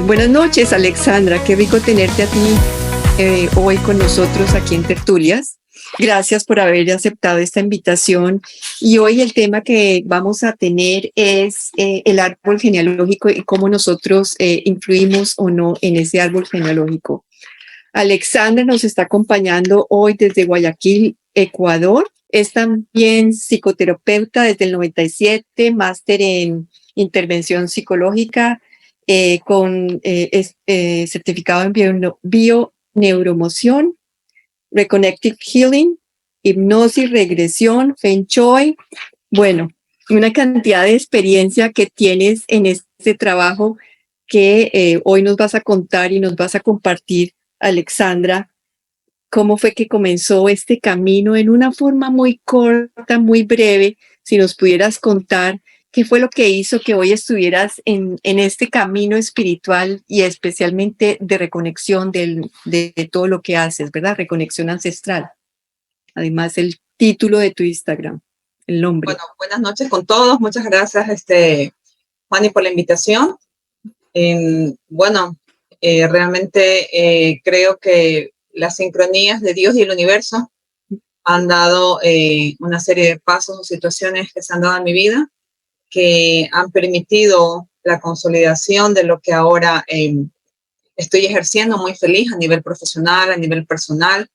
Buenas noches, Alexandra. Qué rico tenerte a ti hoy con nosotros aquí en Tertulias. Gracias por haber aceptado esta invitación. Y hoy el tema que vamos a tener es el árbol genealógico y cómo nosotros influimos o no en ese árbol genealógico. Alexandra nos está acompañando hoy desde Guayaquil, Ecuador. Es también psicoterapeuta desde el 97, máster en intervención psicológica con certificado en bioneuromoción, Reconnective Healing, hipnosis, regresión, Feng Shui. Bueno, una cantidad de experiencia que tienes en este trabajo que hoy nos vas a contar y nos vas a compartir, Alexandra. ¿Cómo fue que comenzó este camino en una forma muy corta, muy breve? Si nos pudieras contar qué fue lo que hizo que hoy estuvieras en este camino espiritual y especialmente de reconexión de todo lo que haces, ¿verdad? Reconexión ancestral. Además, el título de tu Instagram, el nombre. Bueno, buenas noches con todos. Muchas gracias, Juani, por la invitación. Realmente creo que las sincronías de Dios y el universo han dado una serie de pasos o situaciones que se han dado en mi vida que han permitido la consolidación de lo que ahora estoy ejerciendo muy feliz a nivel profesional, a nivel personal.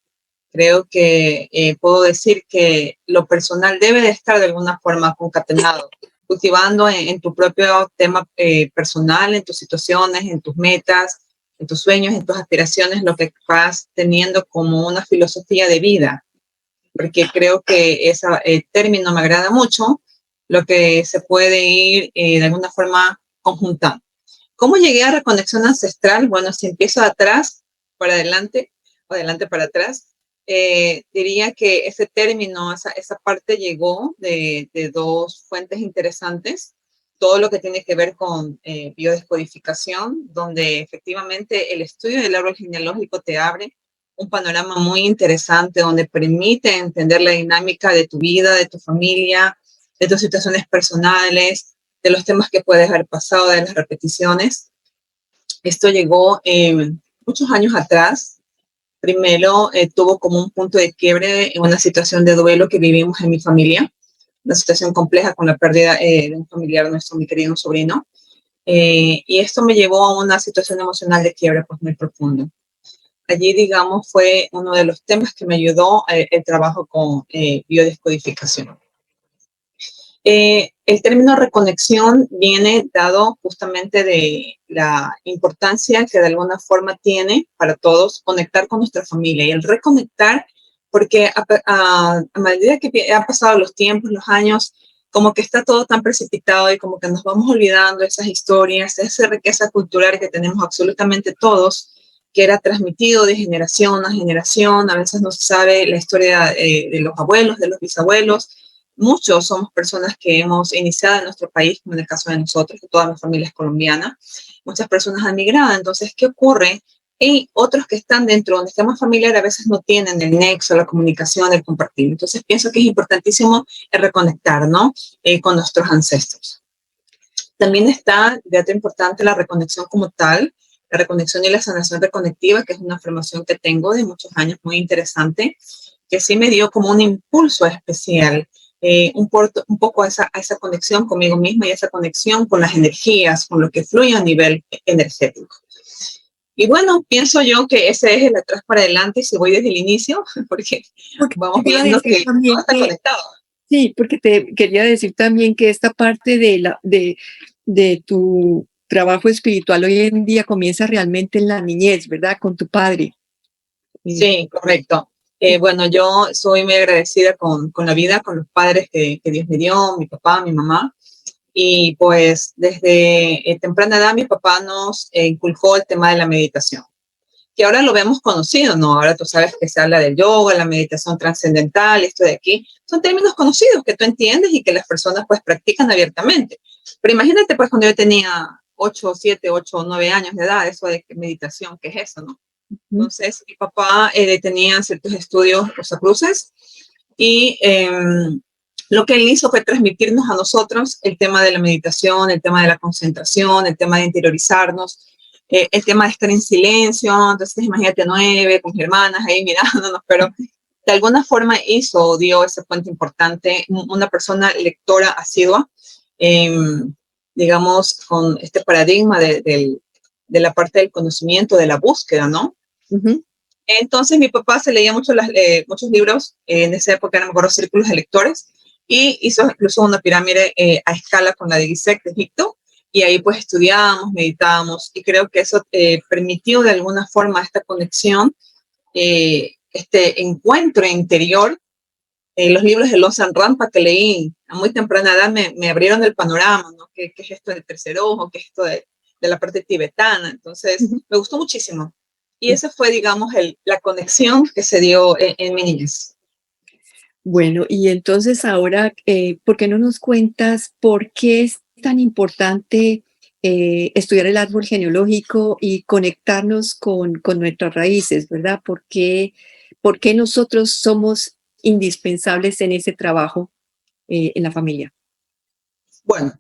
Creo que puedo decir que lo personal debe de estar de alguna forma concatenado, cultivando en tu propio tema personal, en tus situaciones, en tus metas, en tus sueños, en tus aspiraciones, lo que vas teniendo como una filosofía de vida, porque creo que ese término me agrada mucho, lo que se puede ir de alguna forma conjuntando. ¿Cómo llegué a reconexión ancestral? Bueno, si empiezo de atrás para adelante, o adelante para atrás, diría que ese término, esa parte llegó de dos fuentes interesantes. Todo lo que tiene que ver con biodescodificación, donde efectivamente el estudio del árbol genealógico te abre un panorama muy interesante, donde permite entender la dinámica de tu vida, de tu familia, de tus situaciones personales, de los temas que puedes haber pasado, de las repeticiones. Esto llegó muchos años atrás. Primero tuvo como un punto de quiebre en una situación de duelo que vivimos en mi familia, una situación compleja con la pérdida de un familiar nuestro, mi querido sobrino. Y esto me llevó a una situación emocional de quiebre pues muy profundo. Allí, digamos, fue uno de los temas que me ayudó el trabajo con biodescodificación. El término reconexión viene dado justamente de la importancia que de alguna forma tiene para todos conectar con nuestra familia y el reconectar, porque a medida que han pasado los tiempos, los años, como que está todo tan precipitado y como que nos vamos olvidando de esas historias, de esa riqueza cultural que tenemos absolutamente todos, que era transmitido de generación a generación. A veces no se sabe la historia de los abuelos, de los bisabuelos. Muchos somos personas que hemos iniciado en nuestro país, como en el caso de nosotros, que toda mi familia es colombiana. Muchas personas han migrado. Entonces, ¿qué ocurre? Y otros que están dentro donde estamos familiar a veces no tienen el nexo, la comunicación, el compartir. Entonces, pienso que es importantísimo el reconectar, ¿no? Con nuestros ancestros. También está, dato importante, la reconexión como tal, la reconexión y la sanación reconectiva, que es una formación que tengo de muchos años muy interesante, que sí me dio como un impulso especial. Un poco a esa conexión conmigo misma y esa conexión con las energías, con lo que fluye a nivel energético. Y bueno, pienso yo que ese es el atrás para adelante, y si voy desde el inicio, porque vamos viendo que todo está conectado. Sí, porque te quería decir también que esta parte de tu trabajo espiritual hoy en día comienza realmente en la niñez, ¿verdad? Con tu padre. Sí, correcto. Bueno, yo soy muy agradecida con la vida, con los padres que Dios me dio, mi papá, mi mamá. Y pues desde temprana edad mi papá nos inculcó el tema de la meditación, que ahora lo vemos conocido, ¿no? Ahora tú sabes que se habla del yoga, la meditación trascendental, esto de aquí. Son términos conocidos que tú entiendes y que las personas pues practican abiertamente. Pero imagínate pues cuando yo tenía 8, 7, 8 o 9 años de edad, eso de meditación, ¿qué es eso, no? Entonces, mi papá tenía ciertos estudios rosacruces y lo que él hizo fue transmitirnos a nosotros el tema de la meditación, el tema de la concentración, el tema de interiorizarnos, el tema de estar en silencio, entonces imagínate 9 con mis hermanas ahí mirándonos, pero de alguna forma dio ese puente importante, una persona lectora asidua, digamos, con este paradigma de la parte del conocimiento, de la búsqueda, ¿no? Ujú. Entonces mi papá se leía muchos libros, en esa época no me acuerdo, círculos de lectores, y hizo incluso una pirámide a escala con la de Gizek de Egipto, y ahí pues estudiábamos, meditábamos, y creo que eso permitió de alguna forma esta conexión, este encuentro interior. Los libros de Lawson Rampa que leí a muy temprana edad me abrieron el panorama, ¿no? ¿Qué es esto del tercer ojo? ¿Qué es esto de la parte tibetana? Entonces, me gustó muchísimo. Y esa fue, digamos, la conexión que se dio en mi niñez. Bueno, y entonces ahora, ¿por qué no nos cuentas por qué es tan importante estudiar el árbol genealógico y conectarnos con nuestras raíces, ¿verdad? Por qué nosotros somos indispensables en ese trabajo en la familia? Bueno,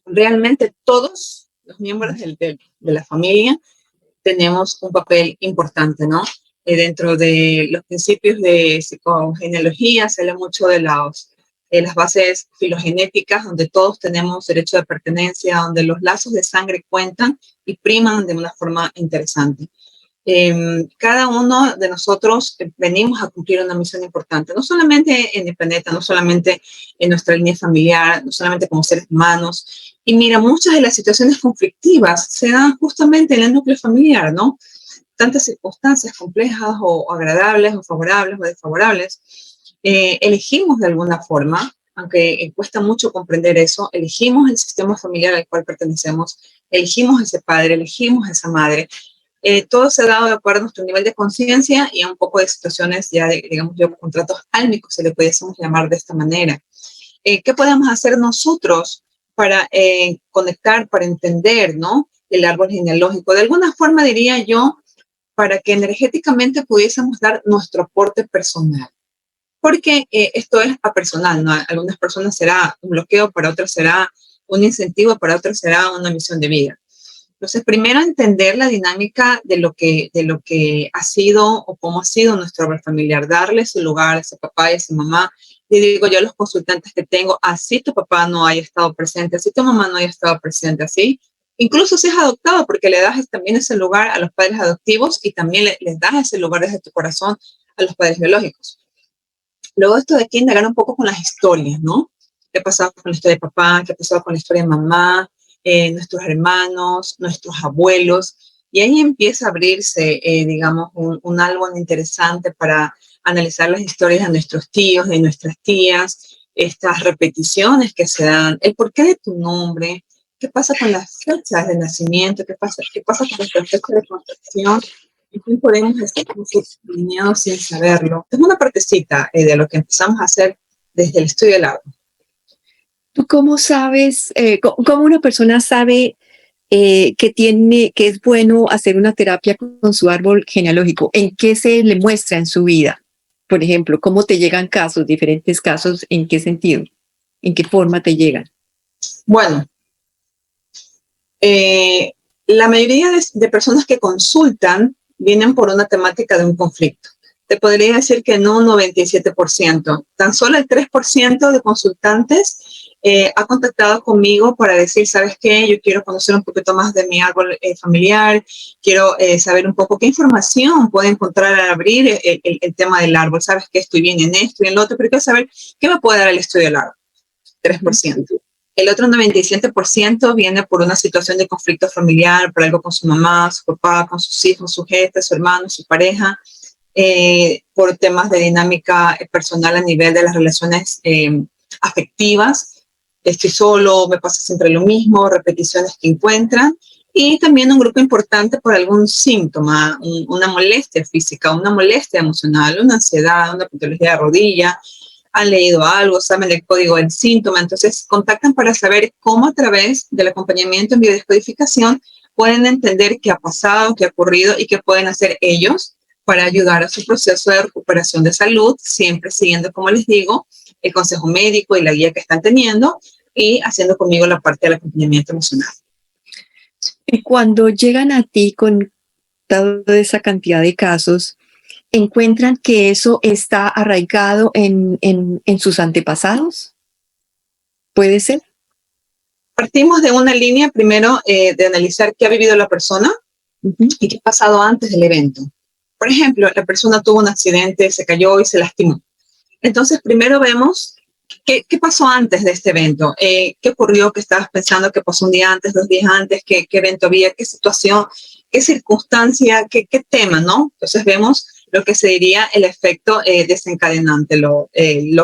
realmente todos los miembros de la familia tenemos un papel importante, ¿no? Dentro de los principios de psicogenealogía se habla mucho de las bases filogenéticas, donde todos tenemos derecho de pertenencia, donde los lazos de sangre cuentan y priman de una forma interesante. Cada uno de nosotros venimos a cumplir una misión importante, no solamente en el planeta, no solamente en nuestra línea familiar, no solamente como seres humanos. Y mira, muchas de las situaciones conflictivas se dan justamente en el núcleo familiar, ¿no? Tantas circunstancias complejas o agradables o favorables o desfavorables. Elegimos de alguna forma, aunque cuesta mucho comprender eso, elegimos el sistema familiar al cual pertenecemos, elegimos a ese padre, elegimos a esa madre. Todo se ha dado de acuerdo a nuestro nivel de conciencia y a un poco de situaciones ya, digamos, contratos álmicos, se le pudiésemos llamar de esta manera. ¿Qué podemos hacer nosotros para conectar, para entender, ¿no? El árbol genealógico? De alguna forma, diría yo, para que energéticamente pudiésemos dar nuestro aporte personal. Porque esto es apersonal, ¿no? Algunas personas será un bloqueo, para otras será un incentivo, para otras será una misión de vida. Entonces, primero entender la dinámica de lo que ha sido o cómo ha sido nuestro árbol familiar, darle su lugar a ese papá y a esa mamá. Y digo yo a los consultantes que tengo, así tu papá no haya estado presente, así tu mamá no haya estado presente, así. Incluso si es adoptado, porque le das también ese lugar a los padres adoptivos y también les das ese lugar desde tu corazón a los padres biológicos. Luego esto de aquí indagar un poco con las historias, ¿no? ¿Qué ha pasado con la historia de papá? ¿Qué ha pasado con la historia de mamá? Nuestros hermanos, nuestros abuelos, y ahí empieza a abrirse, digamos, un árbol interesante para analizar las historias de nuestros tíos, de nuestras tías, estas repeticiones que se dan, el porqué de tu nombre, qué pasa con las fechas de nacimiento, qué pasa con nuestra fecha de concepción, y cómo podemos estar alineados sin saberlo. Es una partecita de lo que empezamos a hacer desde el estudio del árbol. ¿Tú cómo sabes, cómo una persona sabe que es bueno hacer una terapia con su árbol genealógico? ¿En qué se le muestra en su vida? Por ejemplo, ¿cómo te llegan casos, diferentes casos? ¿En qué sentido? ¿En qué forma te llegan? Bueno, la mayoría de personas que consultan vienen por una temática de un conflicto. Te podría decir que no un 97%. Tan solo el 3% de consultantes ha contactado conmigo para decir, ¿sabes qué? Yo quiero conocer un poquito más de mi árbol familiar, quiero saber un poco qué información puedo encontrar al abrir el tema del árbol. ¿Sabes qué? Estoy bien en esto y en lo otro, pero quiero saber qué me puede dar el estudio del árbol. 3%. El otro 97% viene por una situación de conflicto familiar, por algo con su mamá, su papá, con sus hijos, su jefe, su hermano, su pareja, por temas de dinámica personal a nivel de las relaciones afectivas. Estoy solo, me pasa siempre lo mismo, repeticiones que encuentran. Y también un grupo importante por algún síntoma, una molestia física, una molestia emocional, una ansiedad, una patología de rodilla. Han leído algo, saben el código del síntoma, entonces contactan para saber cómo a través del acompañamiento en biodescodificación pueden entender qué ha pasado, qué ha ocurrido y qué pueden hacer ellos para ayudar a su proceso de recuperación de salud, siempre siguiendo, como les digo, el consejo médico y la guía que están teniendo y haciendo conmigo la parte del acompañamiento emocional. Cuando llegan a ti con toda esa cantidad de casos, ¿encuentran que eso está arraigado en sus antepasados? ¿Puede ser? Partimos de una línea primero de analizar qué ha vivido la persona Ujú. y qué ha pasado antes del evento. Por ejemplo, la persona tuvo un accidente, se cayó y se lastimó. Entonces, primero vemos qué pasó antes de este evento, qué ocurrió, qué estabas pensando, qué pasó un día antes, 2 días antes, qué evento había, qué situación, qué circunstancia, qué tema, ¿no? Entonces vemos lo que se diría el efecto desencadenante, lo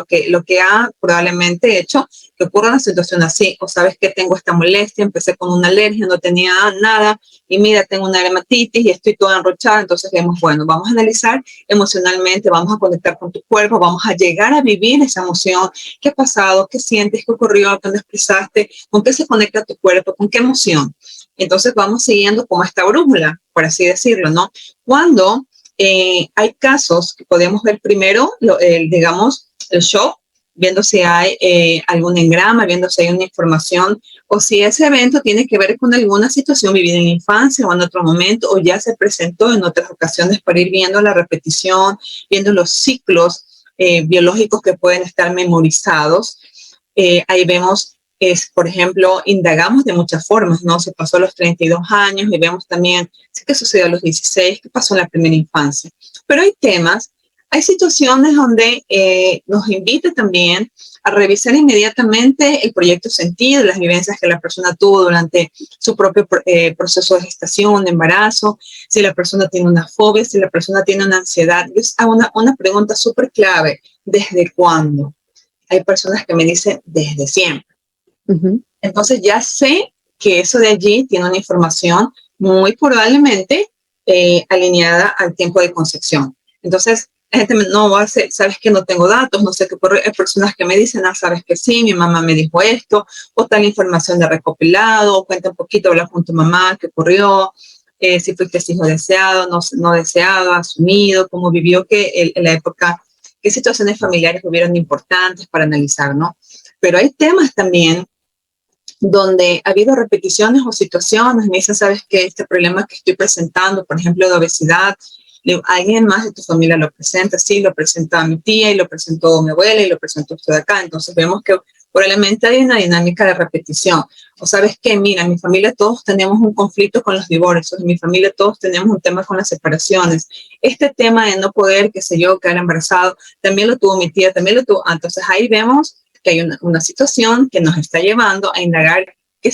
que ha probablemente hecho que ocurra una situación así, o sabes que tengo esta molestia, empecé con una alergia, no tenía nada, y mira, tengo una dermatitis y estoy toda enrochada, entonces vemos, bueno, vamos a analizar emocionalmente, vamos a conectar con tu cuerpo, vamos a llegar a vivir esa emoción, qué ha pasado, qué sientes, qué ocurrió, qué no expresaste, con qué se conecta tu cuerpo, con qué emoción. Entonces vamos siguiendo como esta brújula, por así decirlo, ¿no? Cuando hay casos que podemos ver primero, digamos, el shock, viendo si hay algún engrama, viendo si hay una información o si ese evento tiene que ver con alguna situación vivida en la infancia o en otro momento o ya se presentó en otras ocasiones para ir viendo la repetición, viendo los ciclos biológicos que pueden estar memorizados. Ahí vemos, por ejemplo, indagamos de muchas formas, ¿no? Se pasó a los 32 años y vemos también qué sucedió a los 16, qué pasó en la primera infancia. Pero hay temas, hay situaciones donde nos invita también a revisar inmediatamente el proyecto sentido, las vivencias que la persona tuvo durante su propio proceso de gestación, de embarazo, si la persona tiene una fobia, si la persona tiene una ansiedad. Es una pregunta súper clave, ¿desde cuándo? Hay personas que me dicen desde siempre. Ujú. Entonces ya sé que eso de allí tiene una información muy probablemente alineada al tiempo de concepción. Entonces, la gente no va a hacer, sabes que no tengo datos, no sé qué ocurre. Hay personas que me dicen, sabes que sí, mi mamá me dijo esto, o tal información de recopilado, o cuenta un poquito, habla con tu mamá, qué ocurrió, si fuiste hijo deseado, no deseado, asumido, cómo vivió en la época, qué situaciones familiares hubieron importantes para analizar, ¿no? Pero hay temas también donde ha habido repeticiones o situaciones, me dicen, sabes que este problema que estoy presentando, por ejemplo, de obesidad, alguien más de tu familia lo presenta, sí, lo presenta mi tía y lo presentó mi abuela y lo presentó usted acá, entonces vemos que probablemente hay una dinámica de repetición. O sabes que, mira, en mi familia todos tenemos un conflicto con los divorcios, en mi familia todos tenemos un tema con las separaciones. Este tema de no poder, qué sé yo, quedar embarazado, también lo tuvo mi tía, también lo tuvo. Entonces ahí vemos que hay una situación que nos está llevando a indagar qué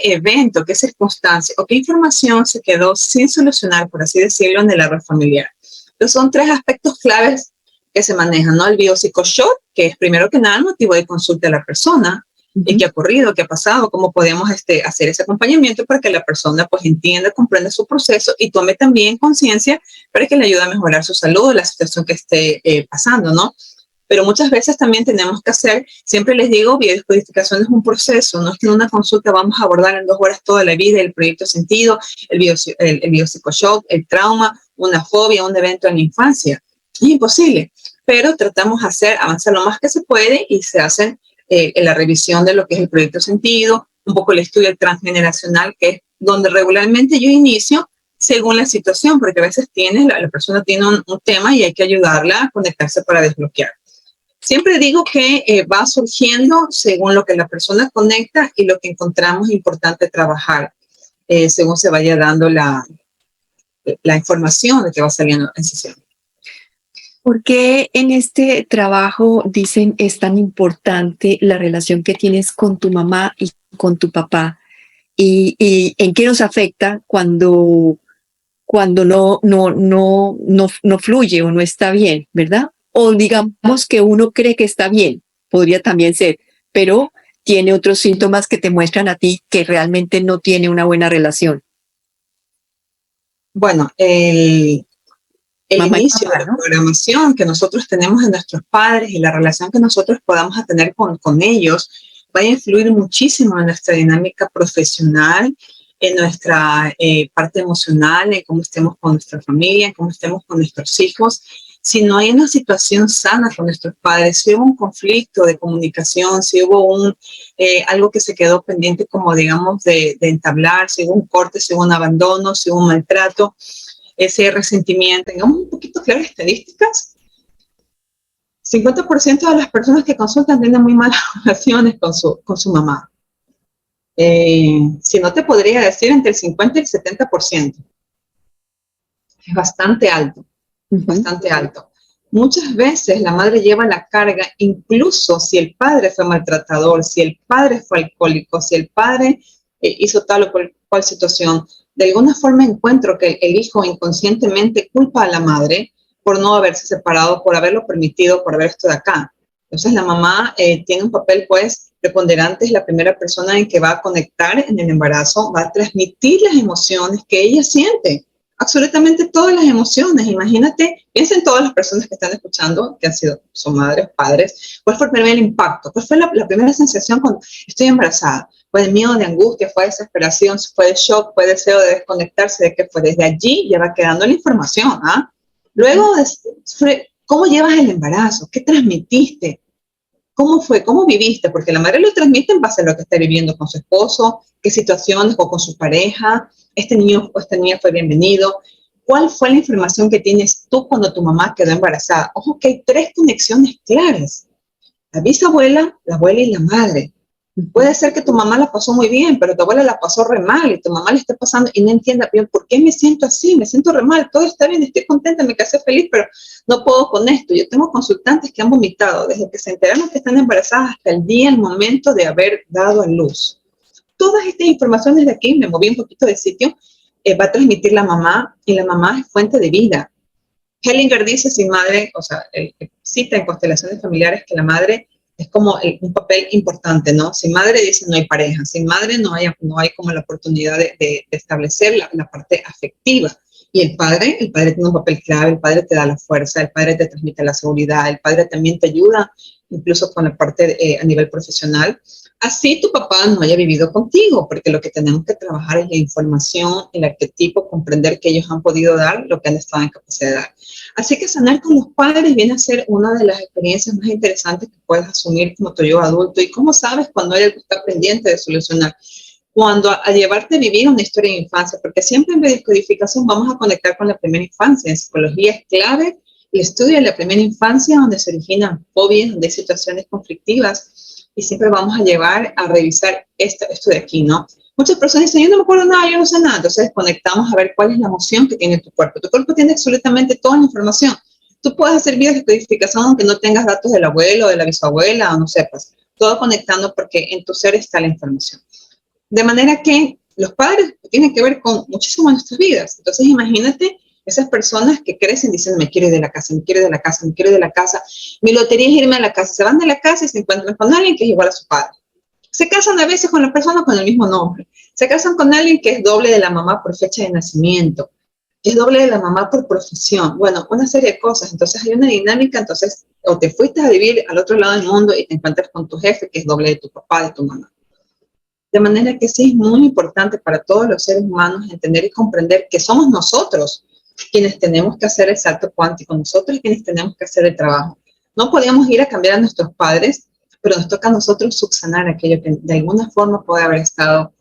evento, qué circunstancia o qué información se quedó sin solucionar, por así decirlo, en el árbol familiar. Entonces son 3 aspectos claves que se manejan, ¿no? El biopsicoshock, que es primero que nada el motivo de consulta de la persona, y qué ha ocurrido, qué ha pasado, cómo podemos hacer ese acompañamiento para que la persona pues entienda, comprenda su proceso y tome también conciencia para que le ayude a mejorar su salud, la situación que esté pasando, ¿no? Pero muchas veces también tenemos que hacer, siempre les digo, biodescodificación es un proceso, no es que en una consulta vamos a abordar en 2 horas toda la vida, el proyecto sentido, el biopsicoshock, el trauma, una fobia, un evento en la infancia. Es imposible, pero tratamos de avanzar lo más que se puede y se hace en la revisión de lo que es el proyecto sentido, un poco el estudio transgeneracional, que es donde regularmente yo inicio según la situación, porque a veces la persona tiene un tema y hay que ayudarla a conectarse para desbloquear. Siempre digo que va surgiendo según lo que la persona conecta y lo que encontramos importante trabajar, según se vaya dando la información que va saliendo en sesión. ¿Por qué en este trabajo dicen es tan importante la relación que tienes con tu mamá y con tu papá? ¿Y en qué nos afecta cuando no fluye o no está bien, ¿verdad? O digamos que uno cree que está bien, podría también ser, pero tiene otros síntomas que te muestran a ti que realmente no tiene una buena relación. Bueno, el Mamá y inicio de papá, la ¿no? programación que nosotros tenemos de nuestros padres y la relación que nosotros podamos tener con ellos va a influir muchísimo en nuestra dinámica profesional, en nuestra parte emocional, en cómo estemos con nuestra familia, en cómo estemos con nuestros hijos. Si no hay una situación sana con nuestros padres, si hubo un conflicto de comunicación, si hubo algo que se quedó pendiente como digamos de entablar, si hubo un corte, si hubo un abandono, si hubo un maltrato, ese resentimiento, tengamos un poquito claras estadísticas. 50% de las personas que consultan tienen muy malas relaciones con su mamá. Si no te podría decir entre el 50 y el 70%. Es bastante alto, bastante alto. Muchas veces la madre lleva la carga, incluso si el padre fue maltratador, si el padre fue alcohólico, si el padre hizo tal o cual situación. De alguna forma encuentro que el hijo inconscientemente culpa a la madre por no haberse separado, por haberlo permitido, por haber estado acá. Entonces la mamá tiene un papel pues preponderante, es la primera persona en que va a conectar en el embarazo, va a transmitir las emociones que ella siente. Absolutamente todas las emociones. Imagínate, piensa en todas las personas que están escuchando, que han sido sus madres, padres. ¿Cuál fue el primer impacto? ¿Cuál fue la primera sensación cuando estoy embarazada? ¿Fue de miedo, de angustia, fue de desesperación, fue de shock, fue deseo de desconectarse? ¿De qué fue? Desde allí ya va quedando la información. Luego, ¿cómo llevas el embarazo? ¿Qué transmitiste? ¿Cómo fue? ¿Cómo viviste? Porque la madre lo transmite en base a lo que está viviendo con su esposo, qué situaciones o con su pareja, este niño o esta niña fue bienvenido. ¿Cuál fue la información que tienes tú cuando tu mamá quedó embarazada? Ojo que hay 3 conexiones claras. La bisabuela, la abuela y la madre. Puede ser que tu mamá la pasó muy bien, pero tu abuela la pasó re mal y tu mamá le está pasando y no entienda bien por qué me siento así, me siento re mal, todo está bien, estoy contenta, me casé feliz, pero no puedo con esto. Yo tengo consultantes que han vomitado desde que se enteraron que están embarazadas hasta el día, el momento de haber dado a luz. Todas estas informaciones de aquí, me moví un poquito de sitio, va a transmitir la mamá y la mamá es fuente de vida. Hellinger dice, sin madre, o sea, cita en constelaciones familiares que la madre es como un papel importante, ¿no? Sin madre dice no hay pareja, sin madre no hay como la oportunidad de establecer la parte afectiva. Y el padre tiene un papel clave, el padre te da la fuerza, el padre te transmite la seguridad, el padre también te ayuda incluso con la parte a nivel profesional. Así tu papá no haya vivido contigo, porque lo que tenemos que trabajar es la información, el arquetipo, comprender que ellos han podido dar lo que han estado en capacidad de dar. Así que sanar con los padres viene a ser una de las experiencias más interesantes que puedes asumir como tu yo adulto. ¿Y cómo sabes cuando hay algo que está pendiente de solucionar? Cuando a llevarte a vivir una historia de infancia, porque siempre en biodescodificación vamos a conectar con la primera infancia. En psicología es clave el estudio de la primera infancia, donde se originan fobias, donde hay situaciones conflictivas, y siempre vamos a llevar a revisar esto de aquí, ¿no? Muchas personas dicen, yo no me acuerdo nada, yo no sé nada. Entonces conectamos a ver cuál es la emoción que tiene tu cuerpo. Tu cuerpo tiene absolutamente toda la información. Tú puedes hacer biodescodificación aunque no tengas datos del abuelo, de la bisabuela, o no sepas. Todo conectando porque en tu ser está la información. De manera que los padres tienen que ver con muchísimo en nuestras vidas. Entonces imagínate esas personas que crecen diciendo, me quiero ir de la casa, me quiero ir de la casa, me quiero ir de la casa. Mi lotería es irme a la casa. Se van de la casa y se encuentran con alguien que es igual a su padre. Se casan a veces con la persona con el mismo nombre. Se casan con alguien que es doble de la mamá por fecha de nacimiento, que es doble de la mamá por profesión. Bueno, una serie de cosas. Entonces hay una dinámica, entonces, o te fuiste a vivir al otro lado del mundo y te encuentras con tu jefe, que es doble de tu papá, de tu mamá. De manera que sí es muy importante para todos los seres humanos entender y comprender que somos nosotros quienes tenemos que hacer el salto cuántico, nosotros quienes tenemos que hacer el trabajo. No podemos ir a cambiar a nuestros padres, pero nos toca a nosotros subsanar aquello que de alguna forma puede haber estado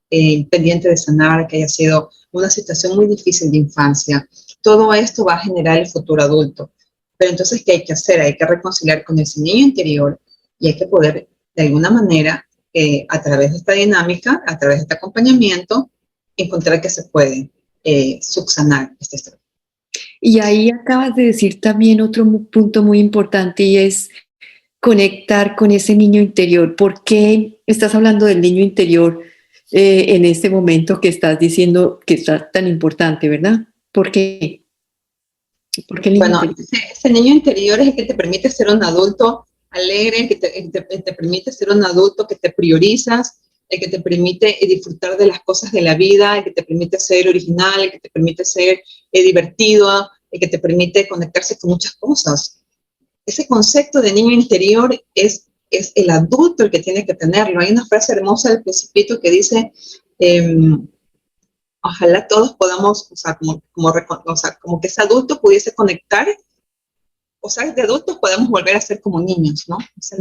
pendiente de sanar, que haya sido una situación muy difícil de infancia. Todo esto va a generar el futuro adulto. Pero entonces, ¿qué hay que hacer? Hay que reconciliar con ese niño interior y hay que poder, de alguna manera, a través de esta dinámica, a través de este acompañamiento, encontrar que se puede subsanar este estrés. Y ahí acabas de decir también otro punto muy importante y es conectar con ese niño interior. ¿Por qué estás hablando del niño interior en este momento que estás diciendo que está tan importante, verdad? ¿Por qué? ¿Por qué el niño Bueno, ese niño interior es el que te permite ser un adulto alegre, el que te permite ser un adulto que te priorizas, el que te permite disfrutar de las cosas de la vida, el que te permite ser original, el que te permite ser divertido, el que te permite conectarse con muchas cosas. Ese concepto de niño interior es el adulto el que tiene que tenerlo. Hay una frase hermosa del Principito que dice, ojalá todos podamos, como que ese adulto pudiese conectar o sea, de adultos podemos volver a ser como niños, ¿no? O sea,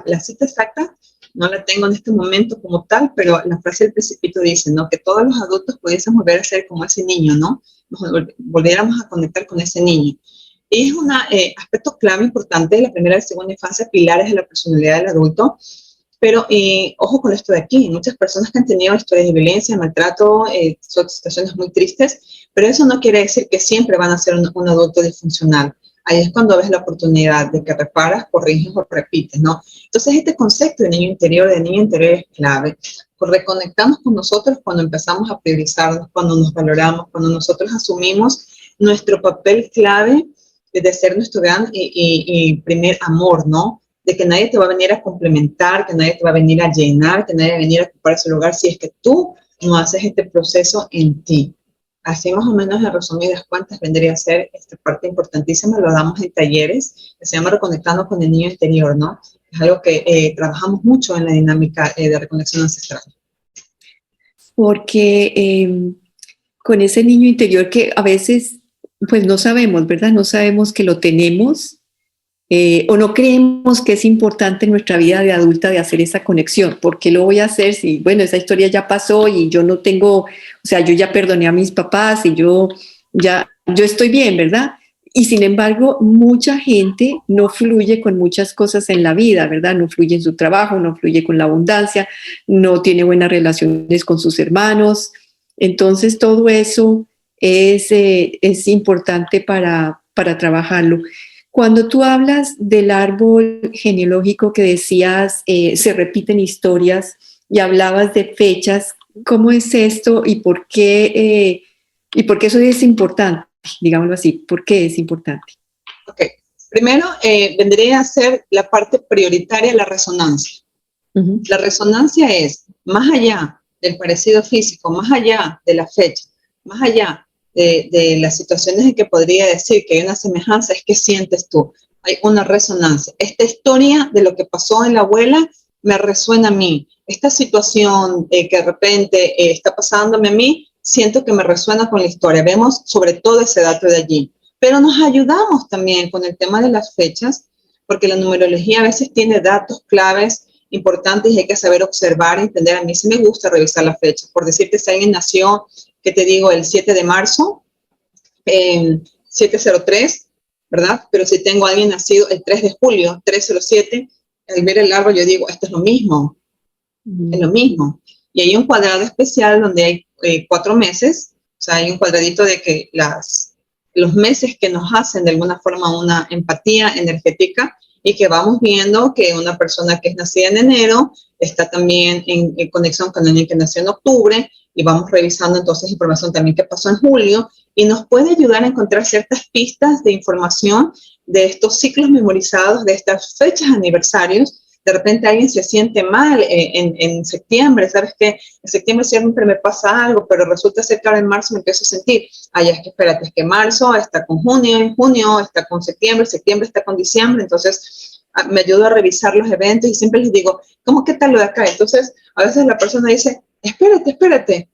la cita exacta no la tengo en este momento como tal, pero la frase del Principito dice, ¿no? Que todos los adultos pudiesen volver a ser como ese niño, ¿no? Nos volviéramos a conectar con ese niño. Y es un aspecto clave importante de la primera y segunda infancia, pilares de la personalidad del adulto. Pero ojo con esto de aquí, muchas personas que han tenido historias de violencia, maltrato, son situaciones muy tristes, pero eso no quiere decir que siempre van a ser un adulto disfuncional. Ahí es cuando ves la oportunidad de que reparas, corriges o repites, ¿no? Entonces este concepto de niño interior es clave. Pues reconectamos con nosotros cuando empezamos a priorizarnos, cuando nos valoramos, cuando nosotros asumimos nuestro papel clave de ser nuestro gran y primer amor, ¿no? De que nadie te va a venir a complementar, que nadie te va a venir a llenar, que nadie va a venir a ocupar ese lugar si es que tú no haces este proceso en ti. Así más o menos en resumidas cuentas vendría a ser esta parte importantísima, lo damos en talleres, que se llama Reconectando con el Niño Interior, ¿no? Es algo que trabajamos mucho en la dinámica de reconexión ancestral. Porque con ese niño interior que a veces pues no sabemos, ¿verdad? No sabemos que lo tenemos o no creemos que es importante en nuestra vida de adulta de hacer esa conexión. ¿Por qué lo voy a hacer si, bueno, esa historia ya pasó y yo no tengo, o sea, yo ya perdoné a mis papás y yo estoy bien, ¿verdad? Y sin embargo, mucha gente no fluye con muchas cosas en la vida, ¿verdad? No fluye en su trabajo, no fluye con la abundancia, no tiene buenas relaciones con sus hermanos. Entonces, todo eso es importante para trabajarlo. Cuando tú hablas del árbol genealógico que decías, se repiten historias y hablabas de fechas, ¿cómo es esto y por qué eso es importante? Digámoslo así, ¿por qué es importante? Ok, primero vendría a ser la parte prioritaria, la resonancia. La resonancia es, más allá del parecido físico, más allá de la fecha, más allá de las situaciones en que podría decir que hay una semejanza, es que sientes tú, hay una resonancia. Esta historia de lo que pasó en la abuela me resuena a mí. Esta situación que de repente está pasándome a mí, siento que me resuena con la historia. Vemos sobre todo ese dato de allí. Pero nos ayudamos también con el tema de las fechas, porque la numerología a veces tiene datos claves importantes y hay que saber observar y entender. A mí sí me gusta revisar las fechas. Por decirte, si alguien nació, ¿qué te digo? El 7 de marzo, 703, ¿verdad? Pero si tengo a alguien nacido el 3 de julio, 307, al ver el árbol yo digo, esto es lo mismo, es lo mismo. Y hay un cuadrado especial donde hay 4 meses, o sea, hay un cuadradito de que los meses que nos hacen de alguna forma una empatía energética y que vamos viendo que una persona que es nacida en enero está también en conexión con alguien que nació en octubre y vamos revisando entonces información también que pasó en julio y nos puede ayudar a encontrar ciertas pistas de información de estos ciclos memorizados, de estas fechas aniversarios. De repente alguien se siente mal en septiembre, ¿sabes qué? En septiembre siempre me pasa algo, pero resulta ser que ahora en marzo me empiezo a sentir, ya es que espérate, es que marzo está con junio, en junio está con septiembre, septiembre está con diciembre, entonces me ayudo a revisar los eventos y siempre les digo, ¿cómo qué tal lo de acá? Entonces a veces la persona dice, espérate,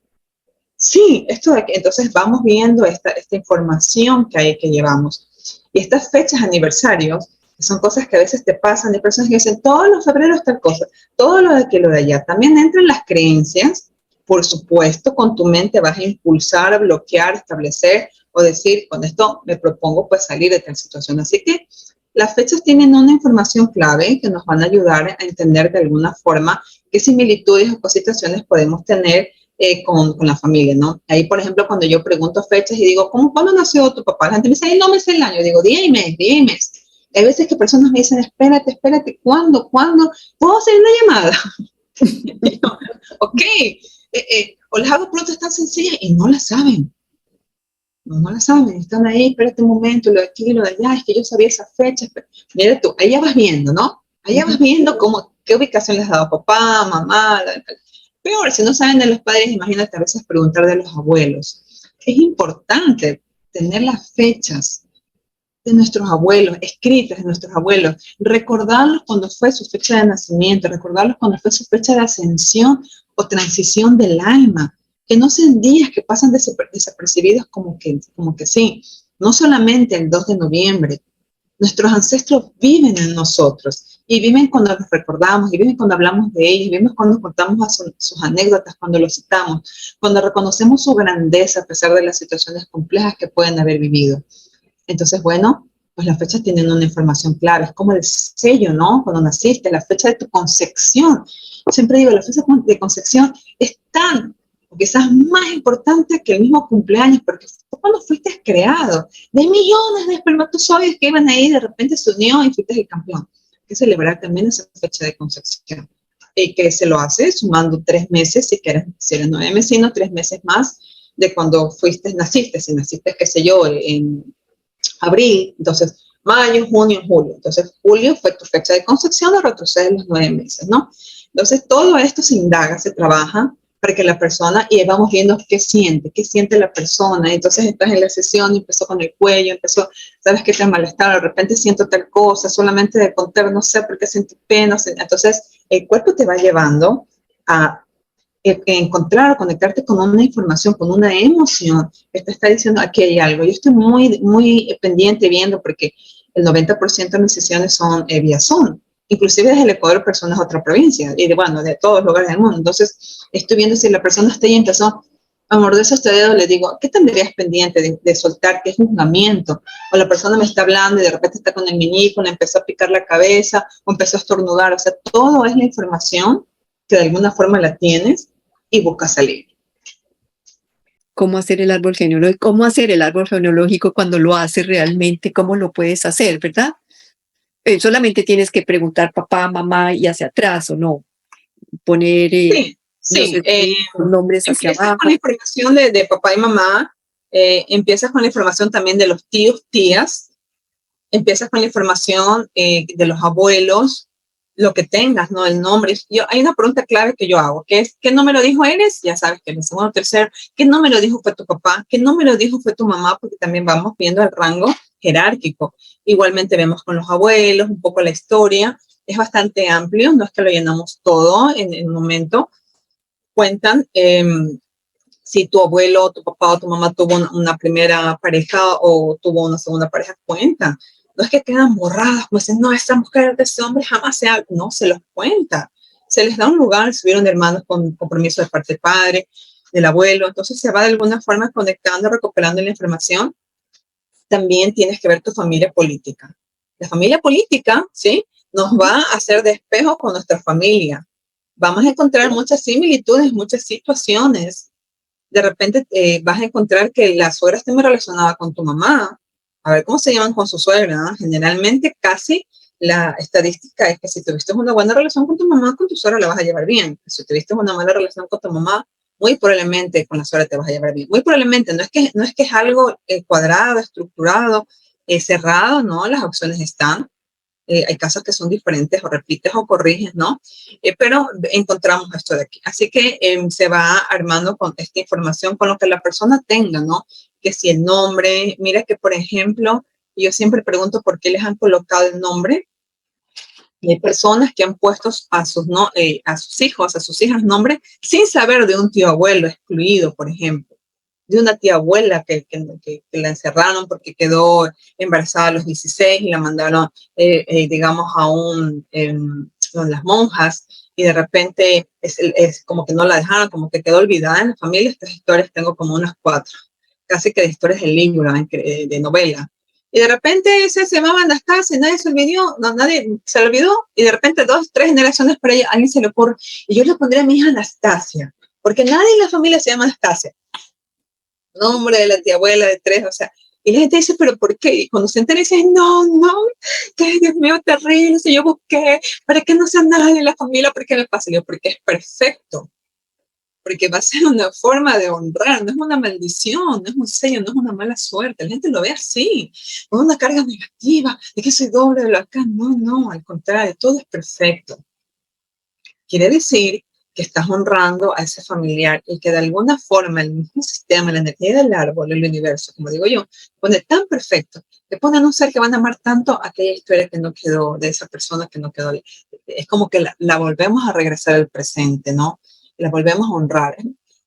sí, esto de aquí, entonces vamos viendo esta información que llevamos. Y estas fechas aniversarios, son cosas que a veces te pasan, hay personas que dicen, todos los febreros tal cosa, todo lo de aquí, lo de allá. También entran las creencias, por supuesto, con tu mente vas a impulsar, a bloquear, establecer o decir, con esto me propongo pues salir de tal situación. Así que las fechas tienen una información clave que nos van a ayudar a entender de alguna forma qué similitudes o situaciones podemos tener con la familia, ¿no? Ahí, por ejemplo, cuando yo pregunto fechas y digo, ¿cuándo nació tu papá? La gente me dice, no me sé el año. Yo digo, día y mes. Hay veces que personas me dicen, espérate, ¿cuándo? ¿Puedo hacer una llamada? Y yo, ok, o les hago preguntas tan sencillas y no las saben. No la saben, están ahí, espérate un momento, lo de aquí, lo de allá, es que yo sabía esa fecha. Mira tú, ahí ya vas viendo, ¿no? Ahí ya vas viendo qué ubicación les ha dado papá, mamá. Peor, si no saben de los padres, imagínate a veces preguntar de los abuelos. Es importante tener las fechas de nuestros abuelos, escritas de nuestros abuelos, recordarlos cuando fue su fecha de nacimiento, recordarlos cuando fue su fecha de ascensión o transición del alma, que no sean días que pasan desapercibidos como que sí, no solamente el 2 de noviembre, Nuestros ancestros viven en nosotros y viven cuando los recordamos, y viven cuando hablamos de ellos, y viven cuando contamos sus anécdotas, cuando los citamos, cuando reconocemos su grandeza a pesar de las situaciones complejas que pueden haber vivido. Entonces, bueno, pues las fechas tienen una información clara, es como el sello, ¿no? Cuando naciste, la fecha de tu concepción. Siempre digo, la fecha de concepción es tan, o quizás más importante que el mismo cumpleaños, porque fue cuando fuiste creado. De millones de espermatozoides que iban ahí, de repente se unió y fuiste el campeón. Hay que celebrar también esa fecha de concepción. Y que se lo hace sumando 3 meses, si eres 9 meses, sino 3 meses más de cuando naciste. Si naciste, qué sé yo, en abril, entonces mayo, junio, julio. Entonces julio fue tu fecha de concepción, o retrocedes los 9 meses, ¿no? Entonces todo esto se indaga, se trabaja para que la persona, y vamos viendo qué siente la persona. Entonces estás en la sesión y empezó con el cuello, sabes que te malestar, de repente siento tal cosa, solamente de contar, no sé por qué sentí pena. Entonces el cuerpo te va llevando a encontrar, conectarte con una información, con una emoción que te está diciendo aquí hay algo. Yo estoy muy pendiente viendo, porque el 90% de mis sesiones son vía Zoom, inclusive desde el Ecuador, personas de otra provincia, y de todos los lugares del mundo. Entonces estoy viendo si la persona está ahí y empezó a morderse este dedo. Le digo, ¿qué tendrías pendiente de soltar? ¿Qué juzgamiento? O la persona me está hablando y de repente está con el meñico, le empezó a picar la cabeza o empezó a estornudar. O sea, todo es la información que de alguna forma la tienes y busca salir. ¿Cómo hacer el árbol genealógico? ¿Cómo hacer el árbol genealógico cuando lo haces realmente? ¿Cómo lo puedes hacer, verdad? Solamente tienes que preguntar papá, mamá y hacia atrás, ¿o no? Poner Sí. los nombres hacia Empiezas abajo. con la información de papá y mamá, empiezas con la información también de los tíos, tías, empiezas con la información de los abuelos, lo que tengas, ¿no? El nombre. Hay una pregunta clave que yo hago, que es, ¿qué número dijo eres? Ya sabes que en el segundo o tercero. ¿Qué número dijo fue tu papá? ¿Qué número dijo fue tu mamá? Porque también vamos viendo el rango jerárquico. Igualmente vemos con los abuelos, un poco la historia. Es bastante amplio, no es que lo llenamos todo en un momento. Cuentan si tu abuelo, tu papá o tu mamá tuvo una primera pareja o tuvo una segunda pareja, cuentan. No es que quedan borradas, como dicen, no, esta mujer de ese hombre jamás no, se los cuenta. Se les da un lugar, si hubieron hermanos con compromiso de parte del padre, del abuelo, entonces se va de alguna forma conectando, recuperando la información. También tienes que ver tu familia política. La familia política, ¿sí? Nos va a hacer de espejo con nuestra familia. Vamos a encontrar muchas similitudes, muchas situaciones. De repente vas a encontrar que la suegra esté muy relacionada con tu mamá. A ver cómo se llaman con su suegra, ¿no? Generalmente casi la estadística es que si tuviste una buena relación con tu mamá, con tu suegra la vas a llevar bien. Si tuviste una mala relación con tu mamá, muy probablemente con la suegra te vas a llevar bien. Muy probablemente, no es que es algo cuadrado, estructurado, cerrado, ¿no? Las opciones están. Hay casos que son diferentes, o repites o corriges, ¿no? Pero encontramos esto de aquí. Así que se va armando con esta información, con lo que la persona tenga, ¿no? Que si el nombre, mira que, por ejemplo, yo siempre pregunto por qué les han colocado el nombre. Y hay personas que han puesto a sus hijos, a sus hijas nombre sin saber de un tío abuelo excluido, por ejemplo, de una tía abuela que la encerraron porque quedó embarazada a los 16 y la mandaron, digamos, con las monjas, y de repente es como que no la dejaron, como que quedó olvidada en la familia. Estas historias tengo como unas 4, casi que de historias del libro, de novela. Y de repente se llamaba Anastasia, nadie se olvidó, no, nadie se olvidó, y de repente 2, 3 generaciones por ahí, a alguien se le ocurre, y yo le pondré a mi hija Anastasia, porque nadie en la familia se llama Anastasia. Nombre de la tía abuela de 3, o sea, y la gente dice, ¿pero por qué? Y cuando se entera, dice, no, que Dios mío, terrible, si yo busqué, para que no sea nadie en la familia, ¿por qué me pasa? Yo, porque es perfecto, porque va a ser una forma de honrar, no es una maldición, no es un sello, no es una mala suerte. La gente lo ve así, con una carga negativa, de que soy doble de lo acá. No, al contrario, todo es perfecto. Quiere decir que estás honrando a ese familiar, y que de alguna forma el mismo sistema, la energía del árbol, el universo, como digo yo, pone tan perfecto, que pone a un ser que van a amar tanto aquella historia que no quedó, de esa persona que no quedó. Es como que la volvemos a regresar al presente, ¿no? La volvemos a honrar.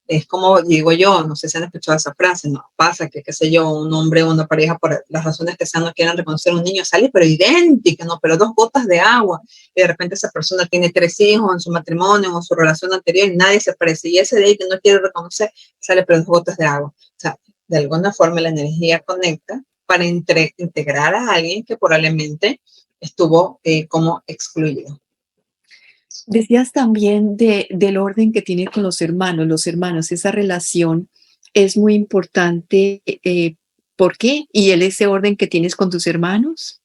Es como digo yo, no sé si han escuchado esa frase, no pasa que, qué sé yo, un hombre o una pareja, por las razones que sean, no quieran reconocer a un niño, sale pero idéntico, no, pero 2 gotas de agua, y de repente esa persona tiene 3 hijos en su matrimonio o en su relación anterior y nadie se parece, y ese de ahí que no quiere reconocer, sale pero 2 gotas de agua. O sea, de alguna forma la energía conecta para integrar a alguien que probablemente estuvo como excluido. Decías también del orden que tiene con los hermanos, esa relación es muy importante. ¿Por qué? ¿Y ese orden que tienes con tus hermanos?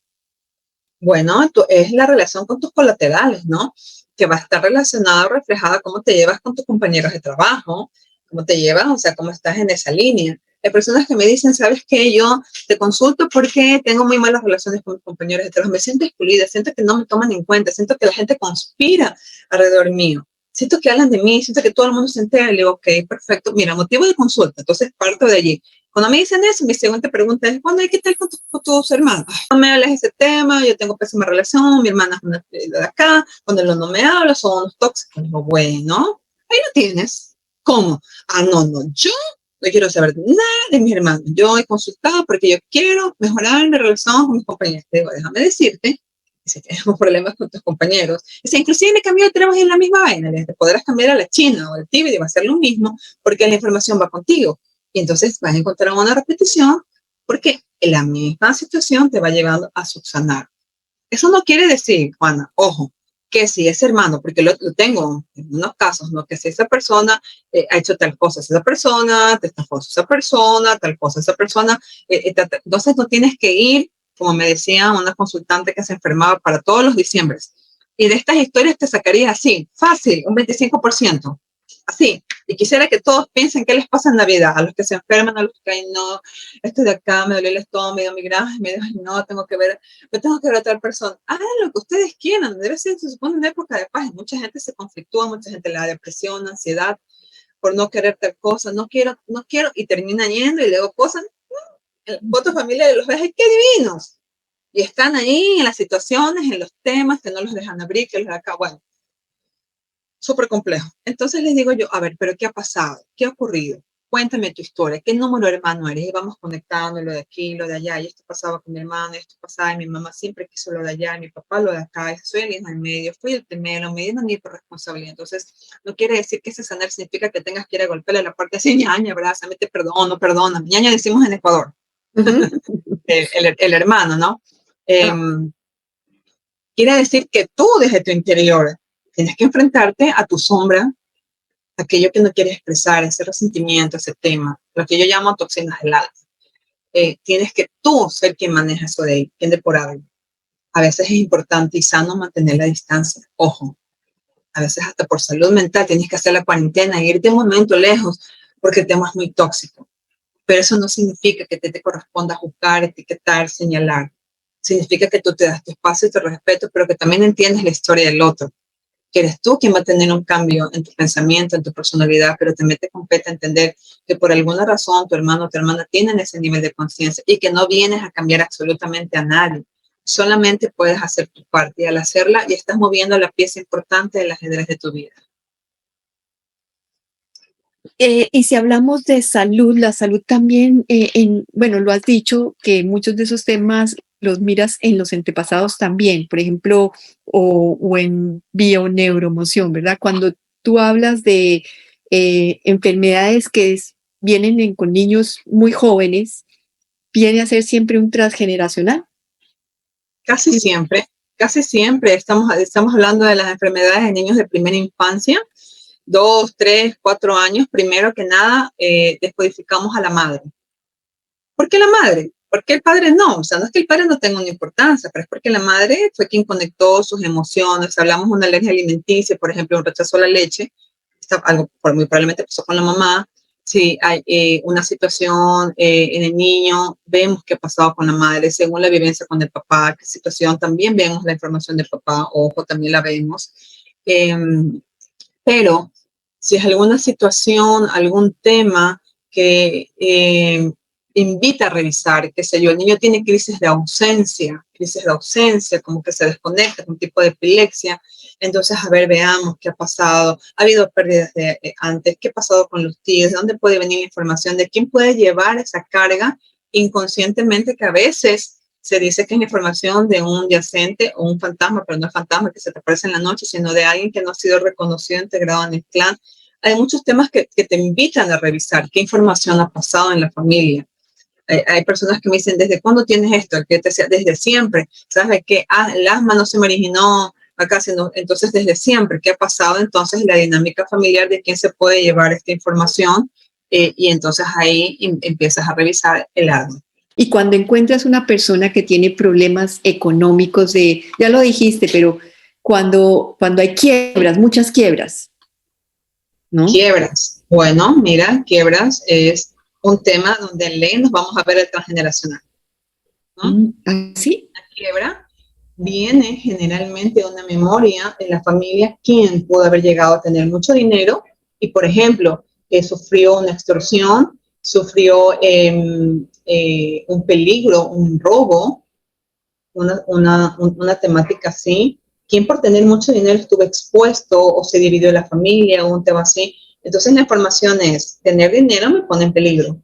Bueno, es la relación con tus colaterales, ¿no? Que va a estar relacionada o reflejada cómo te llevas con tus compañeros de trabajo, cómo te llevas, o sea, cómo estás en esa línea. Hay personas que me dicen, ¿sabes qué? Yo te consulto porque tengo muy malas relaciones con mis compañeros de trabajo. Me siento excluida, siento que no me toman en cuenta, siento que la gente conspira alrededor mío. Siento que hablan de mí, siento que todo el mundo se entera. Le digo, ok, perfecto. Mira, motivo de consulta. Entonces parto de allí. Cuando me dicen eso, mi segunda pregunta es, bueno, ¿y qué tal con tus hermanos? No me hables de ese tema, yo tengo pésima relación, mi hermana es una de acá, cuando él no me habla, son unos tóxicos. Digo, bueno, ahí lo tienes. ¿Cómo? Ah, no, yo no quiero saber nada de mis hermanos. Yo he consultado porque yo quiero mejorar mi relación con mis compañeros. Digo, déjame decirte, si tienes problemas con tus compañeros, si inclusive me cambió de trabajo en la misma vaina, te podrás cambiar a la China o al Tíbet y va a ser lo mismo porque la información va contigo. Y entonces vas a encontrar una repetición porque la misma situación te va llevando a subsanar. Eso no quiere decir, Juana, ojo, que si ese hermano, porque lo tengo en unos casos, ¿no? Que si esa persona ha hecho tal cosa, esa persona, te estafó esa persona, tal cosa, esa persona, entonces no tienes que ir, como me decía una consultante que se enfermaba para todos los diciembres, y de estas historias te sacarías así, fácil, un 25%. Así, y quisiera que todos piensen qué les pasa en la vida, a los que se enferman, a los que, ay, no, estoy de acá, me duele el estómago, me dio migraña, me dio, ay, no, tengo que ver a tal persona. Hagan lo que ustedes quieran, debe ser, se supone, una época de paz. Mucha gente se conflictúa, mucha gente le da depresión, ansiedad, por no querer tal cosa, no quiero, y termina yendo y luego cosas, otros familiares los ves, qué divinos. Y están ahí en las situaciones, en los temas que no los dejan abrir, que los de acá, bueno, súper complejo. Entonces les digo yo, a ver, pero ¿qué ha pasado? ¿Qué ha ocurrido? Cuéntame tu historia, ¿qué número de hermano eres? Y vamos conectando lo de aquí, lo de allá, y esto pasaba con mi hermano, esto pasaba, y mi mamá siempre quiso lo de allá, y mi papá lo de acá, y soy el hijo en medio, fui el primero, me dieron mi responsabilidad. Entonces, no quiere decir que ese sanar significa que tengas que ir a golpearle la parte así, ñaña, abrázame, te perdono, perdóname. Ñaña decimos en Ecuador, el hermano, ¿no? Quiere decir que tú desde tu interior tienes que enfrentarte a tu sombra, aquello que no quieres expresar, ese resentimiento, ese tema, lo que yo llamo toxinas del alma. Tienes que tú ser quien maneja eso de ahí, quien depurarlo. A veces es importante y sano mantener la distancia. Ojo, a veces hasta por salud mental tienes que hacer la cuarentena, irte un momento lejos porque el tema es muy tóxico. Pero eso no significa que te corresponda juzgar, etiquetar, señalar. Significa que tú te das tu espacio y tu respeto, pero que también entiendes la historia del otro. Que eres tú quien va a tener un cambio en tu pensamiento, en tu personalidad, pero también te compete entender que por alguna razón tu hermano o tu hermana tienen ese nivel de conciencia y que no vienes a cambiar absolutamente a nadie. Solamente puedes hacer tu parte y al hacerla ya estás moviendo la pieza importante del ajedrez de tu vida. Y si hablamos de salud, la salud también, bueno, lo has dicho, que muchos de esos temas los miras en los antepasados también, por ejemplo, o en bioneuromoción, ¿verdad? Cuando tú hablas de enfermedades que vienen con niños muy jóvenes, viene a ser siempre un transgeneracional. Casi siempre estamos hablando de las enfermedades de niños de primera infancia, 2, 3, 4 años. Primero que nada, descodificamos a la madre. ¿Por qué la madre? ¿Por qué el padre no? O sea, no es que el padre no tenga una importancia, pero es porque la madre fue quien conectó sus emociones. Hablamos de una alergia alimenticia, por ejemplo, un rechazo a la leche, algo muy probablemente pasó con la mamá. Si hay una situación en el niño, vemos qué ha pasado con la madre, según la vivencia con el papá, qué situación, también vemos la información del papá, ojo, también la vemos. Pero si es alguna situación, algún tema que invita a revisar, qué sé yo, el niño tiene crisis de ausencia, como que se desconecta, un tipo de epilepsia, Entonces, a ver, veamos qué ha pasado. ¿Ha habido pérdidas antes? ¿Qué ha pasado con los tíos? ¿De dónde puede venir la información? ¿De quién puede llevar esa carga inconscientemente, que a veces se dice que es la información de un yacente o un fantasma, pero no es fantasma que se te aparece en la noche, sino de alguien que no ha sido reconocido, integrado en el clan? Hay muchos temas que te invitan a revisar qué información ha pasado en la familia. Hay personas que me dicen, ¿desde cuándo tienes esto? Que te decía, desde siempre. ¿Sabes que el asma no se me originó acá, sino entonces desde siempre? ¿Qué ha pasado entonces la dinámica familiar de quién se puede llevar esta información? Y entonces ahí empiezas a revisar el árbol. Y cuando encuentras una persona que tiene problemas económicos ya lo dijiste, pero cuando hay quiebras, muchas quiebras, ¿no? Quiebras. Bueno, mira, quiebras es un tema donde en ley nos vamos a ver el transgeneracional, ¿no? ¿Sí? La quiebra viene generalmente de una memoria en la familia, quien pudo haber llegado a tener mucho dinero y, por ejemplo, sufrió una extorsión, sufrió un peligro, un robo, una temática así. Quien por tener mucho dinero estuvo expuesto o se dividió la familia o un tema así. Entonces la información es, tener dinero me pone en peligro.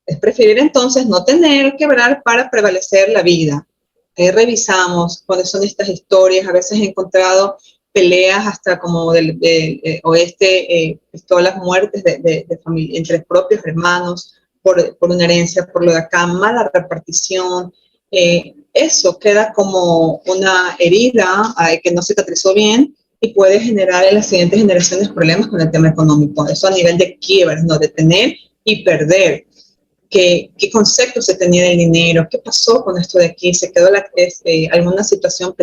Es preferir entonces no tener, quebrar para prevalecer la vida. Ahí revisamos cuáles son estas historias. A veces he encontrado peleas hasta como del oeste, pistolas, muertes de familia, entre propios hermanos, por una herencia, por lo de acá, mala repartición. Eso queda como una herida que no cicatrizó bien y puede generar en las siguientes generaciones problemas con el tema económico. Eso a nivel de quiebras, ¿no? De tener y perder. ¿Qué concepto se tenía del dinero? ¿Qué pasó con esto de aquí? ¿Se quedó alguna situación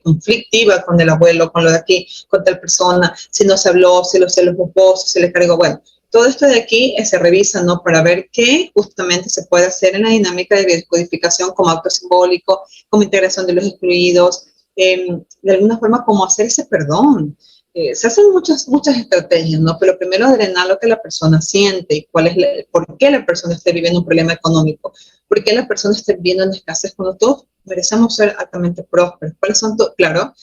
conflictiva con el abuelo, con lo de aquí, con tal persona? Si no se habló, si se lo juzgó, si se le cargó. Bueno, todo esto de aquí se revisa, ¿no? Para ver qué justamente se puede hacer en la dinámica de descodificación como acto simbólico, como integración de los excluidos, de alguna forma como hacer ese perdón. Se hacen muchas estrategias, ¿no? Pero primero drenar lo que la persona siente y por qué la persona está viviendo un problema económico, por qué la persona está viviendo en escasez cuando todos merecemos ser altamente prósperos. ¿Cuáles son claro,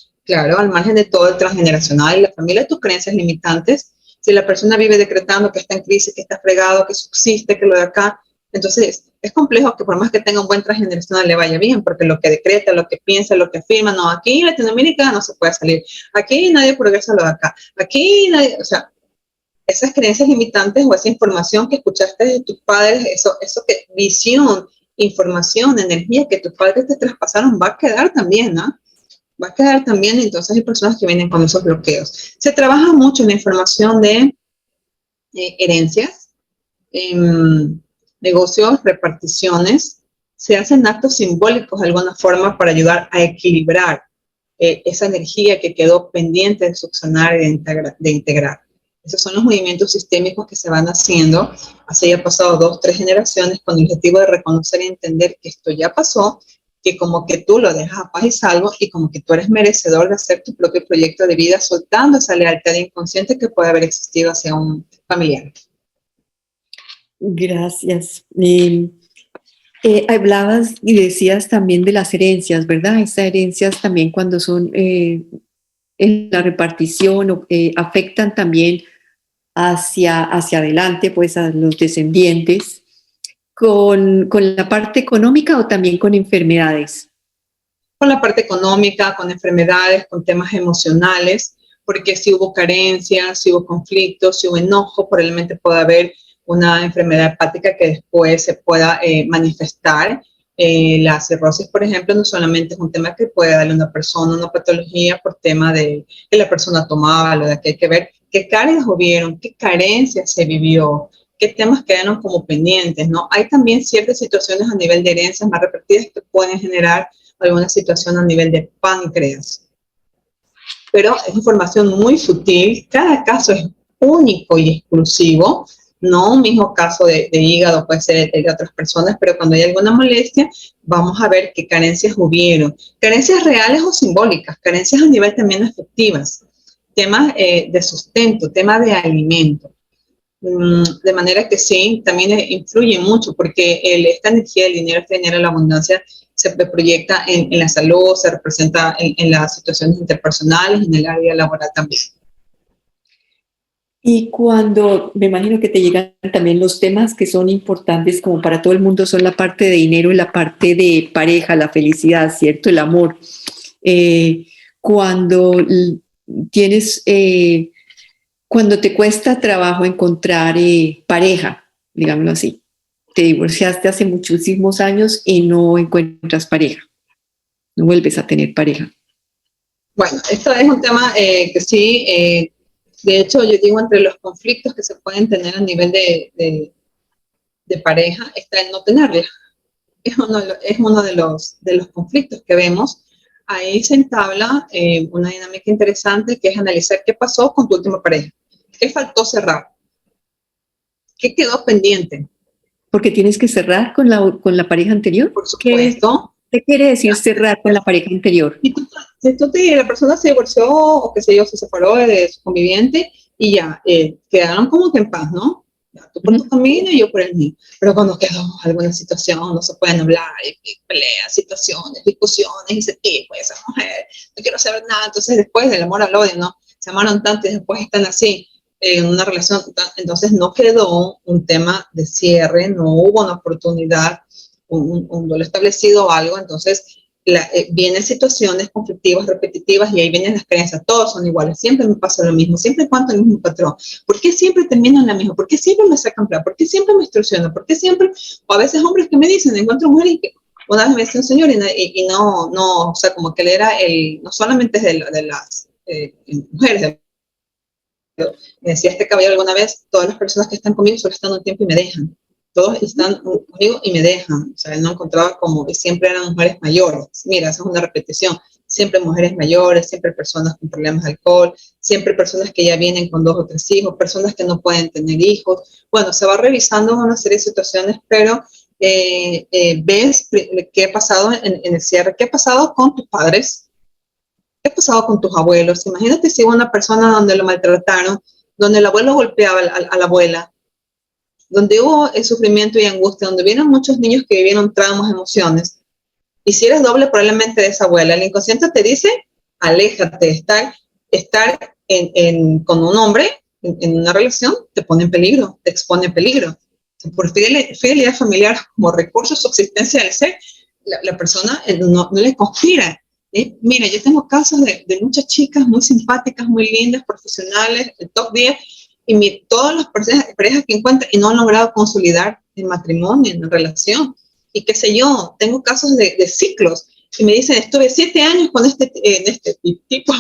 al margen de todo el transgeneracional y la familia, tus creencias limitantes? Si la persona vive decretando que está en crisis, que está fregado, que subsiste, que lo de acá, entonces es complejo que por más que tenga un buen transgeneracional le vaya bien, porque lo que decreta, lo que piensa, lo que afirma, no, aquí en Latinoamérica no se puede salir, aquí nadie progresa lo de acá, aquí nadie, o sea, esas creencias limitantes o esa información que escuchaste de tus padres, eso que visión, información, energía que tus padres te traspasaron va a quedar también, ¿no? Va a quedar también, entonces hay personas que vienen con esos bloqueos. Se trabaja mucho en la información de herencias, negocios, reparticiones. Se hacen actos simbólicos de alguna forma para ayudar a equilibrar esa energía que quedó pendiente de subsanar y de integrar. Esos son los movimientos sistémicos que se van haciendo. Así ya pasado 2, 3 generaciones con el objetivo de reconocer y entender que esto ya pasó, que como que tú lo dejas a paz y salvo y como que tú eres merecedor de hacer tu propio proyecto de vida, soltando esa lealtad inconsciente que puede haber existido hacia un familiar. Gracias. Hablabas y decías también de las herencias, ¿verdad? Esas herencias también cuando son en la repartición afectan también hacia adelante, pues a los descendientes, con la parte económica o también con enfermedades. Con la parte económica, con enfermedades, con temas emocionales, porque si hubo carencias, si hubo conflictos, si hubo enojo, probablemente pueda haber una enfermedad hepática que después se pueda manifestar. La cirrosis, por ejemplo, no solamente es un tema que puede darle a una persona una patología por tema de que la persona tomaba, lo de que hay que ver qué cargas hubieron, qué carencias se vivió, qué temas quedaron como pendientes, ¿no? Hay también ciertas situaciones a nivel de herencias más repetidas que pueden generar alguna situación a nivel de páncreas. Pero es información muy sutil, cada caso es único y exclusivo, no un mismo caso de hígado puede ser el de otras personas, pero cuando hay alguna molestia, vamos a ver qué carencias hubieron, carencias reales o simbólicas, carencias a nivel también afectivas, temas de sustento, temas de alimento. De manera que sí, también influye mucho porque esta energía del dinero, esta energía de la abundancia, se proyecta en la salud, se representa en las situaciones interpersonales, en el área laboral también. Y cuando, me imagino que te llegan también los temas que son importantes como para todo el mundo, son la parte de dinero y la parte de pareja, la felicidad, ¿cierto? El amor. Cuando tienes, cuando te cuesta trabajo encontrar pareja, digámoslo así, te divorciaste hace muchísimos años y no encuentras pareja, no vuelves a tener pareja. Bueno, esto es un tema que sí, de hecho yo digo entre los conflictos que se pueden tener a nivel de pareja está el no tenerla. Es uno de los conflictos que vemos. Ahí se entabla una dinámica interesante que es analizar qué pasó con tu última pareja, qué faltó cerrar, qué quedó pendiente. Porque tienes que cerrar con la pareja anterior. Por supuesto. ¿Qué quiere decir cerrar con la pareja anterior? Si la persona se divorció o qué sé yo, se separó de su conviviente y ya, quedaron como que en paz, ¿no? Ya, tú por tu camino y yo por el mío. Pero cuando quedó alguna situación, no se pueden hablar, y peleas, situaciones, discusiones, y ese tipo, y esa mujer, no quiero saber nada. Entonces después del amor al odio, ¿no? Se amaron tanto y después están así, en una relación. Entonces no quedó un tema de cierre, no hubo una oportunidad, un duelo establecido o algo. Entonces vienen situaciones conflictivas, repetitivas, y ahí vienen las creencias. Todos son iguales, siempre me pasa lo mismo, siempre cuento el mismo patrón. ¿Por qué siempre termino en la misma? ¿Por qué siempre me sacan plata? ¿Por qué siempre me extorsionan? ¿Por qué siempre? O a veces hombres que me dicen, encuentro mujeres y que una vez me decía un señor y no, o sea, como que él era no solamente es de las mujeres. Me decía este caballero alguna vez, todas las personas que están conmigo solo están un tiempo y me dejan. Todos están conmigo y me dejan. O sea, él no encontraba como, y siempre eran mujeres mayores. Mira, esa es una repetición. Siempre mujeres mayores, siempre personas con problemas de alcohol, siempre personas que ya vienen con 2 o 3 hijos, personas que no pueden tener hijos. Bueno, se va revisando una serie de situaciones, pero ves qué ha pasado en el cierre, qué ha pasado con tus padres, qué ha pasado con tus abuelos. Imagínate si una persona donde lo maltrataron, donde el abuelo golpeaba a la abuela, donde hubo el sufrimiento y angustia, donde vieron muchos niños que vivieron traumas, emociones. Y si eres doble probablemente de esa abuela, el inconsciente te dice, aléjate, estar con un hombre en una relación te pone en peligro, te expone en peligro. Por fidelidad familiar como recurso de subsistencia del ser, la persona no le conspira. Mira, yo tengo casos de muchas chicas muy simpáticas, muy lindas, profesionales, el top 10, y todas las parejas que encuentran y no han logrado consolidar el matrimonio, en la relación. Y qué sé yo, tengo casos de ciclos, y me dicen, estuve 7 años con este tipo,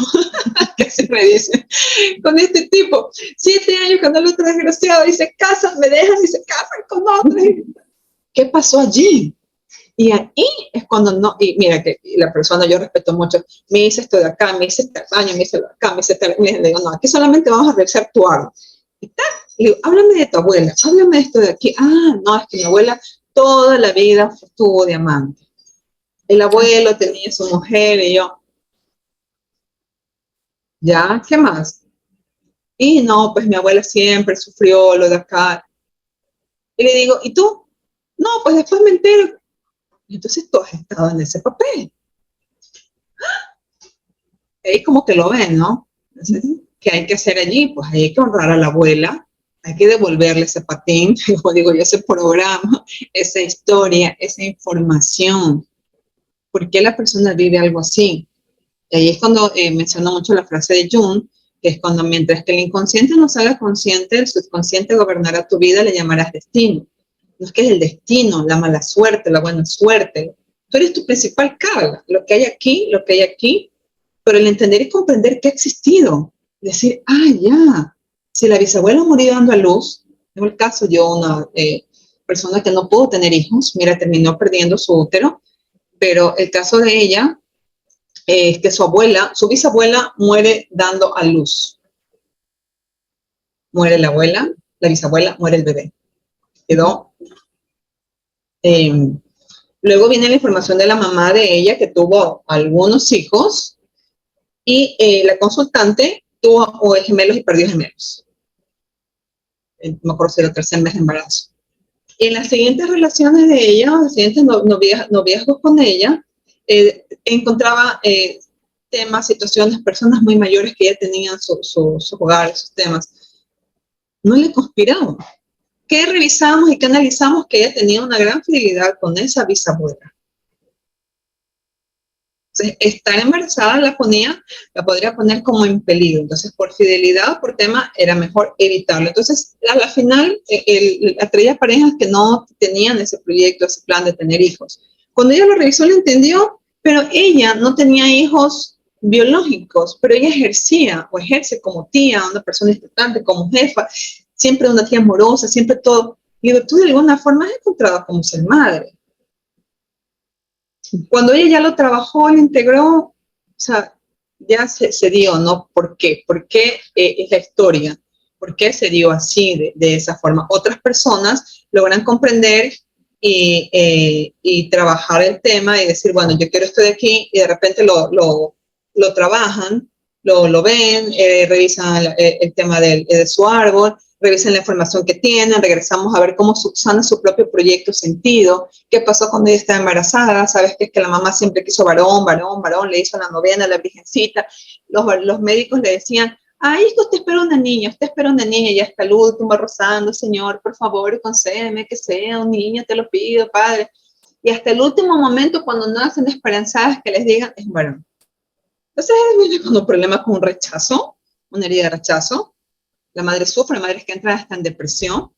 que siempre dicen, con este tipo, 7 años con el otro desgraciado, y se casan, me dejan y se casan con otro. ¿Qué pasó allí? Y ahí es cuando no, y mira que la persona, yo respeto mucho, me dice esto de acá, me dice este año, me dice lo de acá, me dice este, le digo, no, aquí solamente vamos a revisar tu árbol. Y tal, y digo, háblame de tu abuela, háblame de esto de aquí. Ah, no, es que mi abuela toda la vida estuvo de amante. El abuelo tenía su mujer y yo, ¿ya? ¿Qué más? Y no, pues mi abuela siempre sufrió lo de acá. Y le digo, ¿y tú? No, pues después me entero. Entonces tú has estado en ese papel. Ahí como que lo ven, ¿no? Entonces, ¿qué hay que hacer allí? Pues hay que honrar a la abuela, hay que devolverle ese patín, como digo yo, ese programa, esa historia, esa información. ¿Por qué la persona vive algo así? Y ahí es cuando menciono mucho la frase de Jung, que es cuando mientras que el inconsciente no se haga consciente, el subconsciente gobernará tu vida, le llamarás destino. No es que es el destino, la mala suerte, la buena suerte. Tú eres tu principal carga. Lo que hay aquí, pero el entender y comprender que ha existido. Decir, ya, si la bisabuela murió dando a luz, en el caso yo, una persona que no pudo tener hijos, mira, terminó perdiendo su útero, pero el caso de ella es que su bisabuela muere dando a luz. Muere la abuela, la bisabuela, muere el bebé. Quedó. Luego viene la información de la mamá de ella, que tuvo algunos hijos, y la consultante tuvo gemelos y perdió gemelos. No me acuerdo si era el 3er mes de embarazo. Y en las siguientes relaciones de ella, los siguientes noviazgos con ella, encontraba temas, situaciones, personas muy mayores que ya tenían su hogar, sus temas. No le conspiramos. ¿Qué revisamos y qué analizamos? Que ella tenía una gran fidelidad con esa bisabuela. Entonces, estar embarazada la podría poner como en peligro. Entonces, por fidelidad o por tema, era mejor evitarlo. Entonces, a la final, atraía parejas que no tenían ese proyecto, ese plan de tener hijos. Cuando ella lo revisó, lo entendió, pero ella no tenía hijos biológicos, pero ella ejercía o ejerce como tía, una persona importante, como jefa, siempre una tía amorosa, siempre todo. Y tú de alguna forma has encontrado como ser madre. Cuando ella ya lo trabajó, lo integró, o sea, ya se dio, ¿no? ¿Por qué? ¿Por qué es la historia? ¿Por qué se dio así, de esa forma? Otras personas logran comprender y trabajar el tema y decir, bueno, yo quiero esto de aquí, y de repente lo trabajan, lo ven, revisan el tema de su árbol, revisan la información que tienen, regresamos a ver cómo subsana su propio proyecto sentido, qué pasó cuando ella estaba embarazada, sabes que es que la mamá siempre quiso varón, varón, varón, le hizo la novena a la virgencita, los médicos le decían, ay, es que usted espera una niña, y hasta el último rozando, Señor, por favor, concédeme que sea un niño, te lo pido, Padre, y hasta el último momento, cuando no hacen esperanzadas que les digan, es varón. Entonces, viene con un problema con un rechazo, una herida de rechazo. La madre sufre, madres que entran hasta en depresión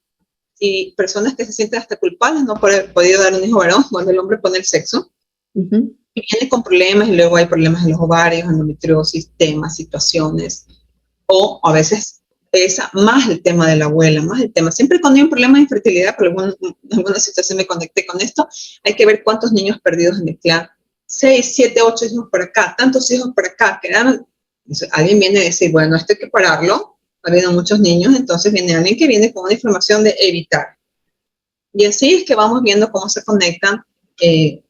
y personas que se sienten hasta culpables no por haber podido dar un hijo varón cuando el hombre pone el sexo. Y viene con problemas y luego hay problemas en los ovarios, endometriosis, temas, situaciones. O a veces es más el tema de la abuela, más el tema. Siempre cuando hay un problema de infertilidad, por alguna situación me conecté con esto, hay que ver cuántos niños perdidos en el clan. 6, 7, 8 hijos por acá, tantos hijos por acá. Alguien viene a decir, bueno, esto hay que pararlo. Ha habido muchos niños, entonces viene alguien que viene con una información de evitar. Y así es que vamos viendo cómo se conectan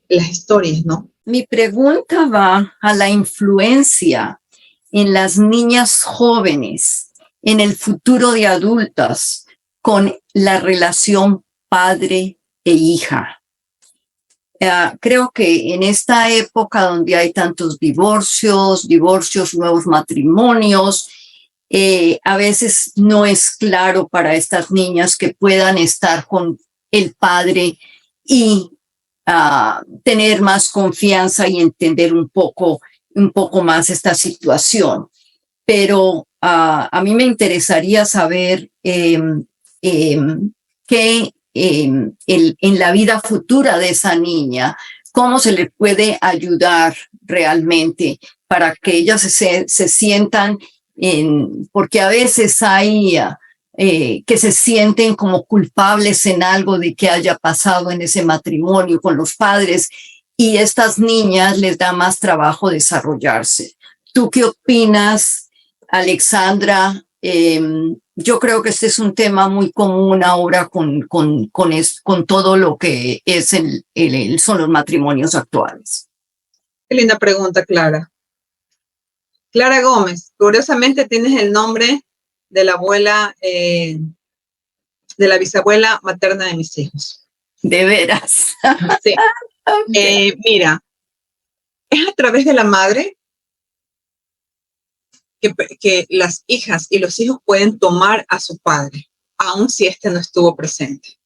las historias, ¿no? Mi pregunta va a la influencia en las niñas jóvenes, en el futuro de adultas, con la relación padre e hija. Creo que en esta época donde hay tantos divorcios, nuevos matrimonios, a veces no es claro para estas niñas que puedan estar con el padre y tener más confianza y entender un poco más esta situación. Pero a mí me interesaría saber qué en la vida futura de esa niña, cómo se le puede ayudar realmente para que ellas se sientan porque a veces hay que se sienten como culpables en algo de que haya pasado en ese matrimonio con los padres y estas niñas les da más trabajo desarrollarse. ¿Tú qué opinas, Alexandra? Yo creo que este es un tema muy común ahora con todo lo que es son los matrimonios actuales. Qué linda pregunta, Clara. Clara Gómez, curiosamente tienes el nombre de la abuela, de la bisabuela materna de mis hijos. ¿De veras? Sí. Mira, es a través de la madre que las hijas y los hijos pueden tomar a su padre, aun si éste no estuvo presente.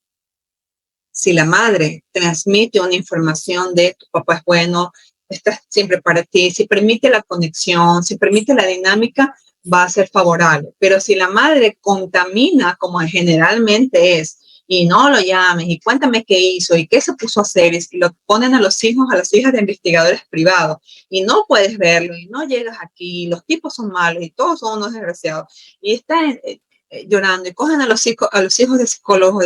Si la madre transmite una información de tu papá es bueno, está siempre para ti, si permite la conexión, si permite la dinámica, va a ser favorable. Pero si la madre contamina, como generalmente es, y no lo llames, y cuéntame qué hizo, y qué se puso a hacer, y lo ponen a los hijos, a las hijas de investigadores privados, y no puedes verlo, y no llegas aquí, los tipos son malos, y todos son unos desgraciados, y están llorando, y cogen a los hijos de psicólogos,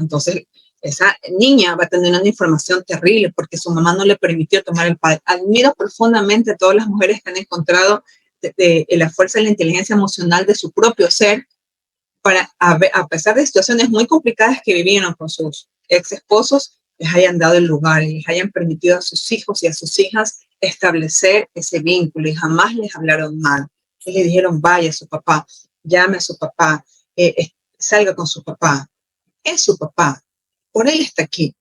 entonces esa niña va a tener una información terrible porque su mamá no le permitió tomar el padre. Admiro profundamente a todas las mujeres que han encontrado de la fuerza y la inteligencia emocional de su propio ser para, a pesar de situaciones muy complicadas que vivieron con sus ex esposos, les hayan dado el lugar y les hayan permitido a sus hijos y a sus hijas establecer ese vínculo y jamás les hablaron mal. Y le dijeron, vaya a su papá, llame a su papá, salga con su papá. Es su papá. por él está aquí.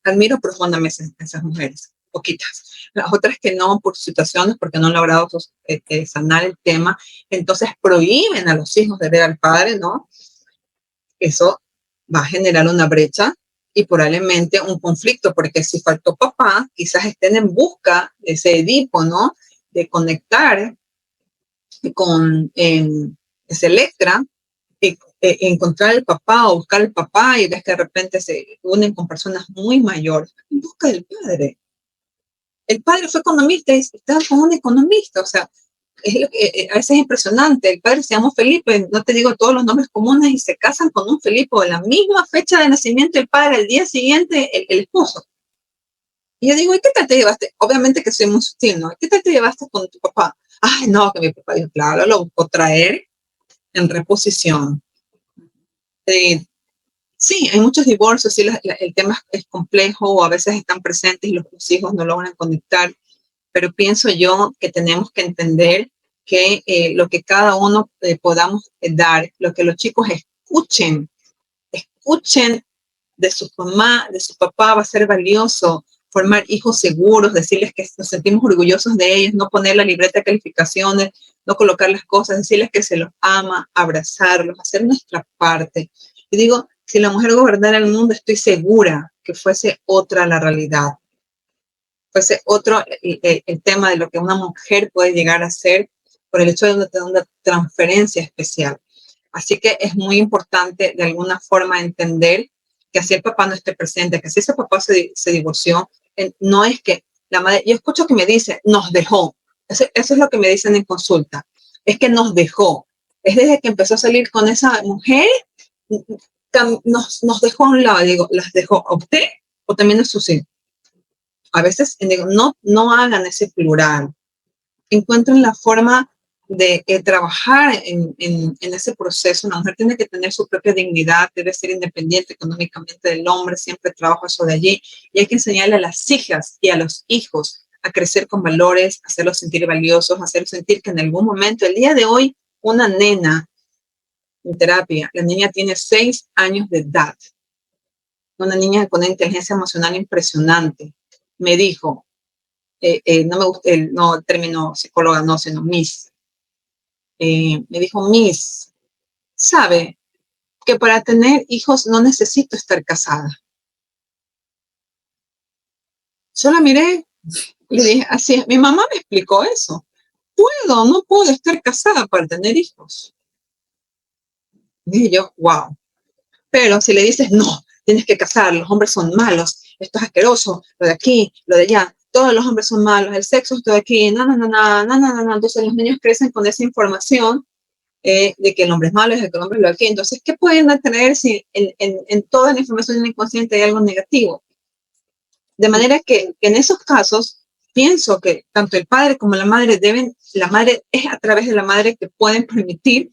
Admiro profundamente a esas mujeres, poquitas. Las otras que no, por situaciones, porque no han logrado sanar el tema, entonces prohíben a los hijos de ver al padre, ¿no? Eso va a generar una brecha y probablemente un conflicto, porque si faltó papá, quizás estén en busca de ese Edipo, ¿no? De conectar con ese Electra, y, encontrar el papá o buscar el papá, y ves que de repente se unen con personas muy mayores en busca del padre. El padre fue economista y estaba con un economista, o sea, a veces es impresionante. El padre se llama Felipe, no te digo todos los nombres comunes, y se casan con un Felipe de la misma fecha de nacimiento el padre, el día siguiente el esposo. Y yo digo, ¿y qué tal te llevaste? Obviamente que soy muy sutil, ¿no? ¿Qué tal te llevaste con tu papá? Ay, no, que mi papá dijo, claro, lo buscó traer en reposición. Sí, hay muchos divorcios, sí, el tema es complejo, o a veces están presentes y los hijos no logran conectar, pero pienso yo que tenemos que entender que lo que cada uno podamos dar, lo que los chicos escuchen de su mamá, de su papá, va a ser valioso. Formar hijos seguros, decirles que nos sentimos orgullosos de ellos, no poner la libreta de calificaciones, no colocar las cosas, decirles que se los ama, abrazarlos, hacer nuestra parte. Y digo, si la mujer gobernara el mundo, estoy segura que fuese otra la realidad. Fuese otro el tema de lo que una mujer puede llegar a ser por el hecho de una transferencia especial. Así que es muy importante de alguna forma entender que así el papá no esté presente, que si ese papá se divorció, no es que la madre, yo escucho que me dice, nos dejó. Eso es lo que me dicen en consulta, es que nos dejó. Es desde que empezó a salir con esa mujer, nos dejó a un lado. Digo, ¿las dejó a usted o también a sus hijos? A veces digo, no hagan ese plural. Encuentren la forma de trabajar en ese proceso. Una mujer tiene que tener su propia dignidad, debe ser independiente económicamente del hombre, siempre trabajo eso de allí. Y hay que enseñarle a las hijas y a los hijos a crecer con valores, hacerlos sentir valiosos, hacerlos sentir que en algún momento, el día de hoy, una nena en terapia, la niña tiene 6 años de edad, una niña con una inteligencia emocional impresionante, me dijo, no me gusta el término psicóloga, no, sino Miss. Me dijo, Miss, sabe que para tener hijos no necesito estar casada. Yo la miré y le dije, así, mi mamá me explicó eso. No puedo estar casada para tener hijos. Y dije yo, wow. Pero si le dices, no, tienes que casar, los hombres son malos, esto es asqueroso, lo de aquí, lo de allá, todos los hombres son malos, el sexo es todo aquí, no. Entonces los niños crecen con esa información de que el hombre es malo, de que el hombre es lo de aquí. Entonces, ¿qué pueden tener si en toda la información inconsciente hay algo negativo? De manera que en esos casos, pienso que tanto el padre como la madre es a través de la madre que pueden permitir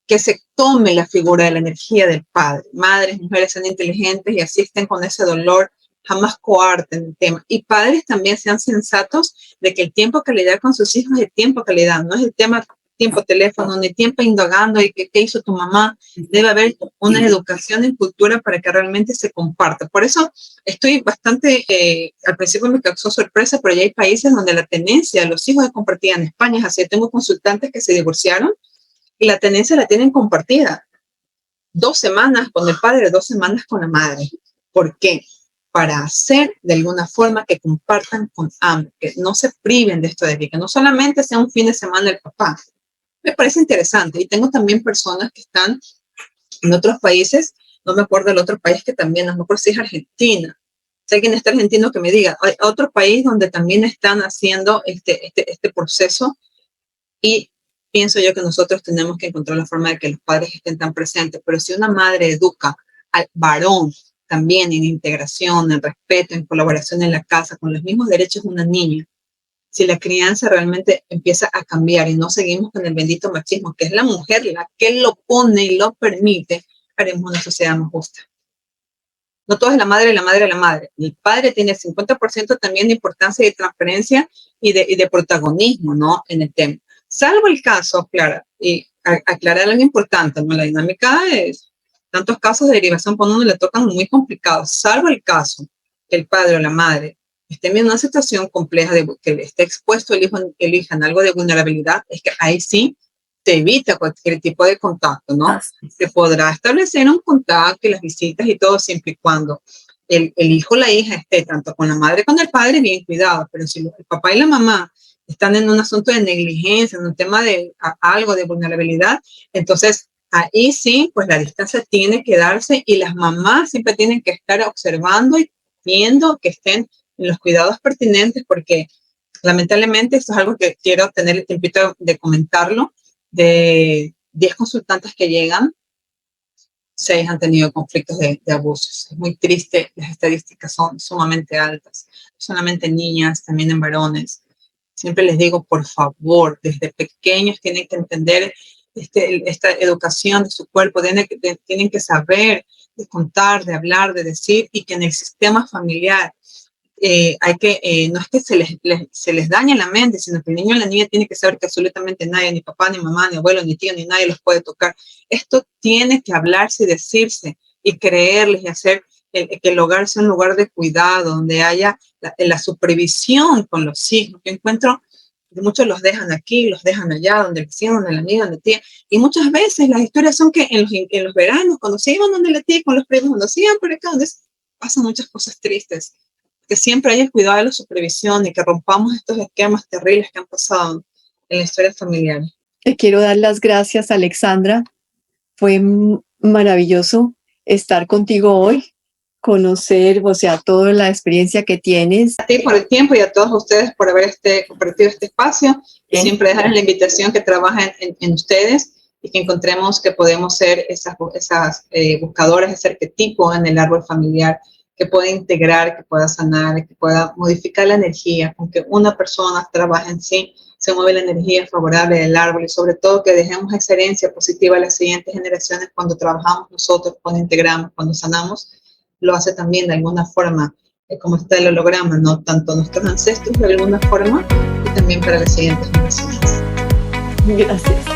que se tome la figura de la energía del padre. Madres, mujeres sean inteligentes y asisten con ese dolor, jamás coarten el tema. Y padres también sean sensatos de que el tiempo que le da con sus hijos es el tiempo que le dan, no es el tema tiempo teléfono, ni tiempo indagando y qué hizo tu mamá. Debe haber una educación en cultura para que realmente se comparta. Por eso estoy bastante, al principio me causó sorpresa, pero ya hay países donde la tenencia de los hijos es compartida. En España es así. Tengo consultantes que se divorciaron y la tenencia la tienen compartida. 2 semanas con el padre, 2 semanas con la madre. ¿Por qué? Para hacer de alguna forma que compartan con ambos, que no se priven de esto de aquí, que no solamente sea un fin de semana el papá. Me parece interesante. Y tengo también personas que están en otros países, no me acuerdo del otro país que también, no me acuerdo si es Argentina. Si alguien está argentino que me diga, hay otro país donde también están haciendo este proceso, y pienso yo que nosotros tenemos que encontrar la forma de que los padres estén tan presentes. Pero si una madre educa al varón también en integración, en respeto, en colaboración en la casa, con los mismos derechos de una niña, si la crianza realmente empieza a cambiar y no seguimos con el bendito machismo, que es la mujer la que lo pone y lo permite, haremos una sociedad más justa. No todo es la madre, la madre, la madre. El padre tiene el 50% también de importancia y de transferencia y de protagonismo, ¿no? En el tema. Salvo el caso, Clara, y aclarar algo importante, ¿no? La dinámica es tantos casos de derivación por uno le tocan muy complicados, salvo el caso que el padre o la madre estén en una situación compleja de que esté expuesto el hijo, elijan algo de vulnerabilidad, es que ahí sí te evita cualquier tipo de contacto, ¿no? Se podrá establecer un contacto y las visitas y todo siempre y cuando el hijo o la hija esté tanto con la madre como con el padre bien cuidado, pero si el papá y la mamá están en un asunto de negligencia, en un tema de algo de vulnerabilidad, entonces ahí sí, pues la distancia tiene que darse y las mamás siempre tienen que estar observando y viendo que estén en los cuidados pertinentes, porque lamentablemente esto es algo que quiero tener el tiempito de comentarlo. De 10 consultantes que llegan, 6 han tenido conflictos de abusos. Es muy triste, las estadísticas son sumamente altas, no solamente en niñas, también en varones. Siempre les digo, por favor, desde pequeños tienen que entender esta educación de su cuerpo, tienen que saber de contar, de hablar, de decir, y que en el sistema familiar no es que se les dañe la mente, sino que el niño o la niña tiene que saber que absolutamente nadie, ni papá, ni mamá, ni abuelo, ni tío, ni nadie los puede tocar. Esto tiene que hablarse y decirse y creerles y hacer que el hogar sea un lugar de cuidado, donde haya la supervisión con los hijos. Yo encuentro que muchos los dejan aquí, los dejan allá, donde el vecino, donde la amiga, donde la tía. Y muchas veces las historias son que en los veranos, cuando se iban donde la tía con los primos, cuando se iban por acá, donde pasan muchas cosas tristes. Que siempre hay el cuidado de la supervisión y que rompamos estos esquemas terribles que han pasado en la historia familiar. Te quiero dar las gracias, Alexandra. Fue maravilloso estar contigo hoy, conocer, o sea, toda la experiencia que tienes. A ti por el tiempo y a todos ustedes por haber compartido este espacio. Y siempre dejar la invitación que trabajen en ustedes y que encontremos que podemos ser esas buscadoras, ese arquetipo en el árbol familiar, que pueda integrar, que pueda sanar, que pueda modificar la energía. Con que una persona trabaje en sí, se mueve la energía favorable del árbol y sobre todo que dejemos esa herencia positiva a las siguientes generaciones cuando trabajamos nosotros, cuando integramos, cuando sanamos. Lo hace también de alguna forma, como está el holograma, ¿no? Tanto nuestros ancestros de alguna forma y también para las siguientes generaciones. Gracias.